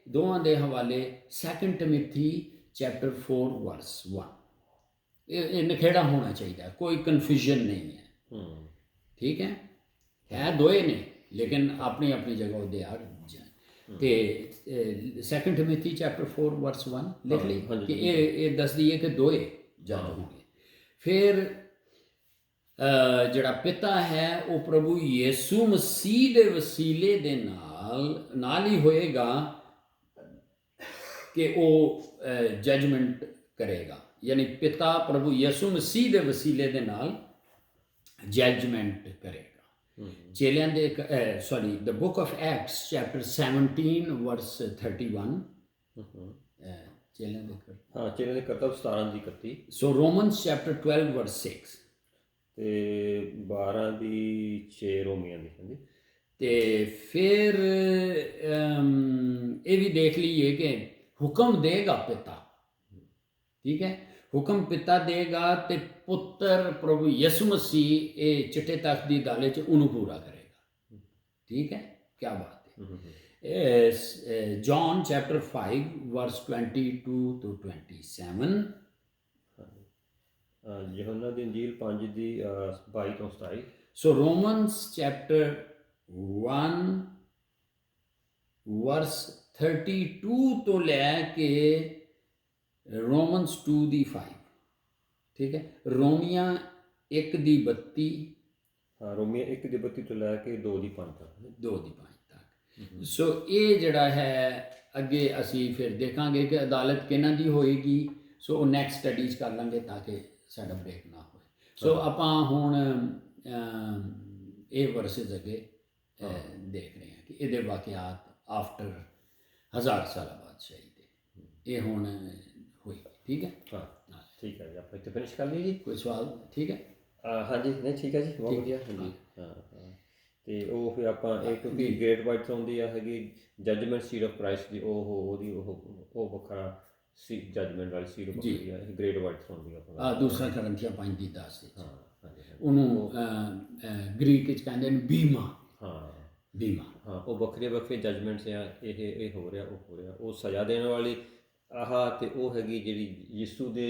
ਦੋਵਾਂ ਦੇ ਹਵਾਲੇ 2 ਟਿਮੋਥੀ ਚੈਪਟਰ 4 ਵਰਸ 1। ਇਹ ਨਖੇੜਾ ਹੋਣਾ ਚਾਹੀਦਾ, ਕੋਈ ਕਨਫਿਊਜ਼ਨ ਨਹੀਂ ਹੈ। ਠੀਕ ਹੈ ਦੋਏ ਨੇ ਲੇਕਿਨ ਆਪਣੀ ਆਪਣੀ ਜਗ੍ਹਾ ਉਹਦੇ ਆ। ਤੇ 2 ਟਿਮੋਥੀ ਚੈਪਟਰ 4 ਵਰਸ 1 ਲਿਖ ਲਈ ਕਿ ਇਹ ਦੱਸਦੀ ਹੈ ਕਿ ਦੋਏ ਜੱਜ ਹੋਣਗੇ। ਫਿਰ ਜਿਹੜਾ ਪਿਤਾ ਹੈ ਉਹ ਪ੍ਰਭੂ ਯਿਸੂ ਮਸੀਹ ਦੇ ਵਸੀਲੇ ਦੇ ਨਾਲ ਹੀ ਹੋਏਗਾ ਕਿ ਉਹ ਜੱਜਮੈਂਟ ਕਰੇਗਾ। ਯਾਨੀ ਪਿਤਾ ਪ੍ਰਭੂ ਯਿਸੂ ਮਸੀਹ ਦੇ ਵਸੀਲੇ ਦੇ ਨਾਲ ਜੱਜਮੈਂਟ ਕਰੇਗਾ। ਚੇਲਿਆਂ ਦੇ ਦ ਬੁੱਕ ਆਫ ਐਕਟਸ ਚੈਪਟਰ 17 ਵਰਸ 31। ਚੇਲਿਆਂ ਦੇ ਕਰਤੱਵ 17 ਦੀ 31। ਸੋ ਰੋਮਨਸ ਚੈਪਟਰ 12 ਵਰਸ 6 ਤੇ 12 ਦੀ 6 ਰੋਮੀਆਂ ਦੀ। ਹਾਂਜੀ, ਤੇ ਫਿਰ ਇਹ ਵੀ ਦੇਖ ਲਈਏ ਕਿ ਹੁਕਮ ਦੇਗਾ ਪਿਤਾ। ਠੀਕ ਹੈ, ਹੁਕਮ ਪਿਤਾ ਦੇਗਾ ਤੇ ਪੁੱਤਰ ਪ੍ਰਭੂ ਯਿਸੂ ਮਸੀਹ ਇਹ ਚਿੱਟੇ ਤਖਤ ਦੀ ਅਦਾਲਤ 'ਚ ਉਹਨੂੰ ਪੂਰਾ ਕਰੇਗਾ। ਠੀਕ ਹੈ, ਕੀ ਬਾਤ ਹੈ। John chapter 5 verse 22 to 27। ਯਹੋਨਾ ਦੀ ਇੰਜੀਲ 5 ਦੀ 22 ਤੋਂ 27। ਸੋ ਰੋਮਨਸ ਚੈਪਟਰ 1 ਵਰਸ 32 ਤੋਂ ਲੈ ਕੇ ਰੋਮਨਸ 2 ਦੀ 5। ਠੀਕ ਹੈ, ਰੋਮੀਆਂ 1 ਦੀ 32। ਹਾਂ, ਰੋਮੀਆਂ 1 ਦੀ 32 ਤੋਂ ਲੈ ਕੇ 2 ਦੀ 5 ਤੱਕ। 2 ਦੀ 5 ਤੱਕ। ਸੋ ਇਹ ਜਿਹੜਾ ਹੈ ਅੱਗੇ ਅਸੀਂ ਫਿਰ ਦੇਖਾਂਗੇ ਕਿ ਅਦਾਲਤ ਕਿਹਨਾਂ ਦੀ ਹੋਏਗੀ। ਸੋ ਉਹ ਨੈਕਸਟ ਸਟੱਡੀਜ਼ ਕਰ ਲਾਂਗੇ ਤਾਂ ਕਿ ਸਾਡਾ ਬ੍ਰੇਕ ਨਾ ਹੋਏ। ਸੋ ਆਪਾਂ ਹੁਣ ਇਹ ਵਰਸਿਸ ਅੱਗੇ ਦੇਖ ਰਹੇ ਹਾਂ ਕਿ ਇਹਦੇ ਵਾਕਿਆਤ ਆਫਟਰ 1000 ਸਾਲਾਂ ਬਾਅਦ ਸ਼ਾਇਦ ਇਹ ਹੁਣ ਹੋਈ। ਠੀਕ ਹੈ, ਹਾਂ ਠੀਕ ਹੈ ਜੀ, ਆਪਾਂ ਇੱਥੇ ਫਿਨਿਸ਼ ਕਰ ਲਈਏ ਜੀ। ਕੋਈ ਸਵਾਲ? ਠੀਕ ਹੈ, ਹਾਂਜੀ, ਨਹੀਂ ਠੀਕ ਹੈ ਜੀ, ਬਹੁਤ ਵਧੀਆ। ਹਾਂਜੀ, ਹਾਂ ਤੇ ਉਹ ਫਿਰ ਆਪਾਂ ਇਹ ਕਿਉਂਕਿ ਗ੍ਰੇਟ ਵਾਈਟ ਥਰੋਨ ਦੀ ਆ ਹੈਗੀ ਜੱਜਮੈਂਟ ਸੀਟ ਆਫ ਕ੍ਰਾਈਸਟ ਦੀ, ਉਹ ਵੱਖਰਾ ਸੀ ਜੱਜਮੈਂਟ ਵਾਲੀ ਸੀਟ ਵੱਖਰੀ ਆ। ਗ੍ਰੇਟ ਵਾਈਟ ਥਰੋਨ ਦੀ ਆਪਾਂ ਦੂਸਰਾ ਕਰੰਥੀਆਂ 5 ਦੀ 10 ਉਹਨੂੰ ਗ੍ਰੀਕ ਵਿੱਚ ਕਹਿੰਦੇ ਨੇ ਬੀਮਾ। ਹਾਂ, ਉਹ ਵੱਖਰੇ ਜੱਜਮੈਂਟਸ ਆ। ਇਹ ਹੋ ਰਿਹਾ, ਉਹ ਹੋ ਰਿਹਾ, ਉਹ ਸਜ਼ਾ ਦੇਣ ਵਾਲੀ ਆਹ ਤੇ ਉਹ ਹੈਗੀ ਜਿਹੜੀ ਯਿਸੂ ਦੇ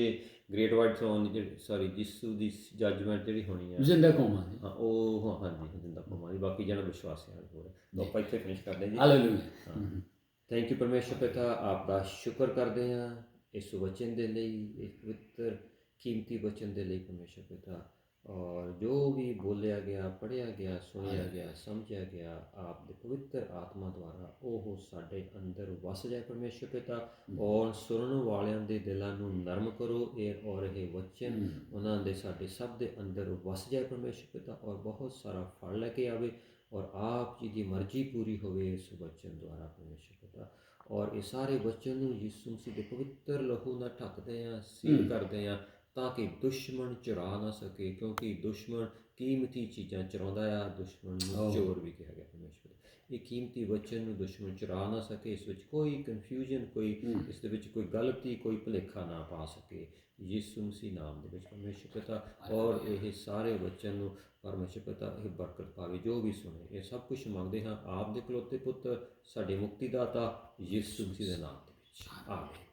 ਗ੍ਰੇਟ ਵਾਈਟ ਥਰੋਨ ਜਿਹੜੀ ਸੌਰੀ ਯਿਸੂ ਦੀ ਜੱਜਮੈਂਟ ਜਿਹੜੀ ਹੋਣੀ ਆ ਜ਼ਿੰਦਾ ਕੌਮਾਂ ਦੀ ਹਾਂ ਉਹ ਹਾਂਜੀ ਜਿੰਦਾ ਕੌਮਾਂ ਦੀ ਬਾਕੀ ਜਨ ਵਿਸ਼ਵਾਸੀਆਂ ਦੇ ਹੋਰ ਤਾਂ ਆਪਾਂ ਇੱਥੇ ਫਿਨਿਸ਼ ਕਰਦੇ ਹਾਂ ਜੀ ਹਾਲੇਲੂਇਆ ਥੈਂਕ ਯੂ ਪਰਮੇਸ਼ਰ ਪਿਤਾ ਆਪ ਦਾ ਸ਼ੁਕਰ ਕਰਦੇ ਹਾਂ ਇਸ ਵਚਨ ਦੇ ਲਈ ਇਸ ਪਵਿੱਤਰ ਕੀਮਤੀ ਵਚਨ ਦੇ ਲਈ ਪਰਮੇਸ਼ਰ ਪਿਤਾ ਔਰ ਜੋ ਵੀ ਬੋਲਿਆ ਗਿਆ ਪੜ੍ਹਿਆ ਗਿਆ ਸੁਣਿਆ ਗਿਆ ਸਮਝਿਆ ਗਿਆ ਆਪ ਦੇ ਪਵਿੱਤਰ ਆਤਮਾ ਦੁਆਰਾ ਉਹ ਸਾਡੇ ਅੰਦਰ ਵਸ ਜਾਏ ਪਰਮੇਸ਼ਰ ਪਿਤਾ ਔਰ ਸੁਣਨ ਵਾਲਿਆਂ ਦੇ ਦਿਲਾਂ ਨੂੰ ਨਰਮ ਕਰੋ ਔਰ ਇਹ ਵਚਨ ਉਹਨਾਂ ਦੇ ਸਾਡੇ ਸਭ ਦੇ ਅੰਦਰ ਵਸ ਜਾਏ ਪਰਮੇਸ਼ਰ ਪਿਤਾ ਔਰ ਬਹੁਤ ਸਾਰਾ ਫਲ ਲੈ ਕੇ ਆਵੇ ਔਰ ਆਪ ਜੀ ਦੀ ਮਰਜ਼ੀ ਪੂਰੀ ਹੋਵੇ ਇਸ ਵਚਨ ਦੁਆਰਾ ਪਰਮੇਸ਼ਰ ਪਿਤਾ ਔਰ ਇਹ ਸਾਰੇ ਵਚਨ ਨੂੰ ਯਿਸੂ ਮਸੀਹ ਦੇ ਪਵਿੱਤਰ ਲਹੂ ਨਾਲ ਢੱਕਦੇ ਹਾਂ ਸੀਲ ਕਰਦੇ ਹਾਂ ਤਾਂ ਕਿ ਦੁਸ਼ਮਣ ਚੁਰਾ ਨਾ ਸਕੇ ਕਿਉਂਕਿ ਦੁਸ਼ਮਣ ਕੀਮਤੀ ਚੀਜ਼ਾਂ ਚੁਰਾਉਂਦਾ ਆ ਦੁਸ਼ਮਣ ਨੂੰ ਚੋਰ ਵੀ ਕਿਹਾ ਗਿਆ ਪਰਮੇਸ਼ਰ ਇਹ ਕੀਮਤੀ ਵਚਨ ਨੂੰ ਦੁਸ਼ਮਣ ਚੁਰਾ ਨਾ ਸਕੇ ਇਸ ਵਿੱਚ ਕੋਈ ਕਨਫਿਊਜ਼ਨ ਕੋਈ ਇਸ ਦੇ ਵਿੱਚ ਕੋਈ ਗਲਤੀ ਕੋਈ ਭੁਲੇਖਾ ਨਾ ਪਾ ਸਕੇ ਯਿਸੂ ਮਸੀਹ ਨਾਮ ਦੇ ਵਿੱਚ ਪਰਮੇਸ਼ਰ ਪਿਤਾ ਔਰ ਇਹ ਸਾਰੇ ਵਚਨ ਨੂੰ ਪਰਮੇਸ਼ਰ ਪਿਤਾ ਇਹ ਬਰਕਤ ਪਾਵੇ ਜੋ ਵੀ ਸੁਣੇ ਇਹ ਸਭ ਕੁਝ ਮੰਗਦੇ ਹਾਂ ਆਪ ਦੇ ਇਕਲੌਤੇ ਪੁੱਤਰ ਸਾਡੇ ਮੁਕਤੀਦਾਤਾ ਯਿਸੂ ਮਸੀਹ ਦੇ ਨਾਮ ਦੇ ਵਿੱਚ ਆਮੀਨ।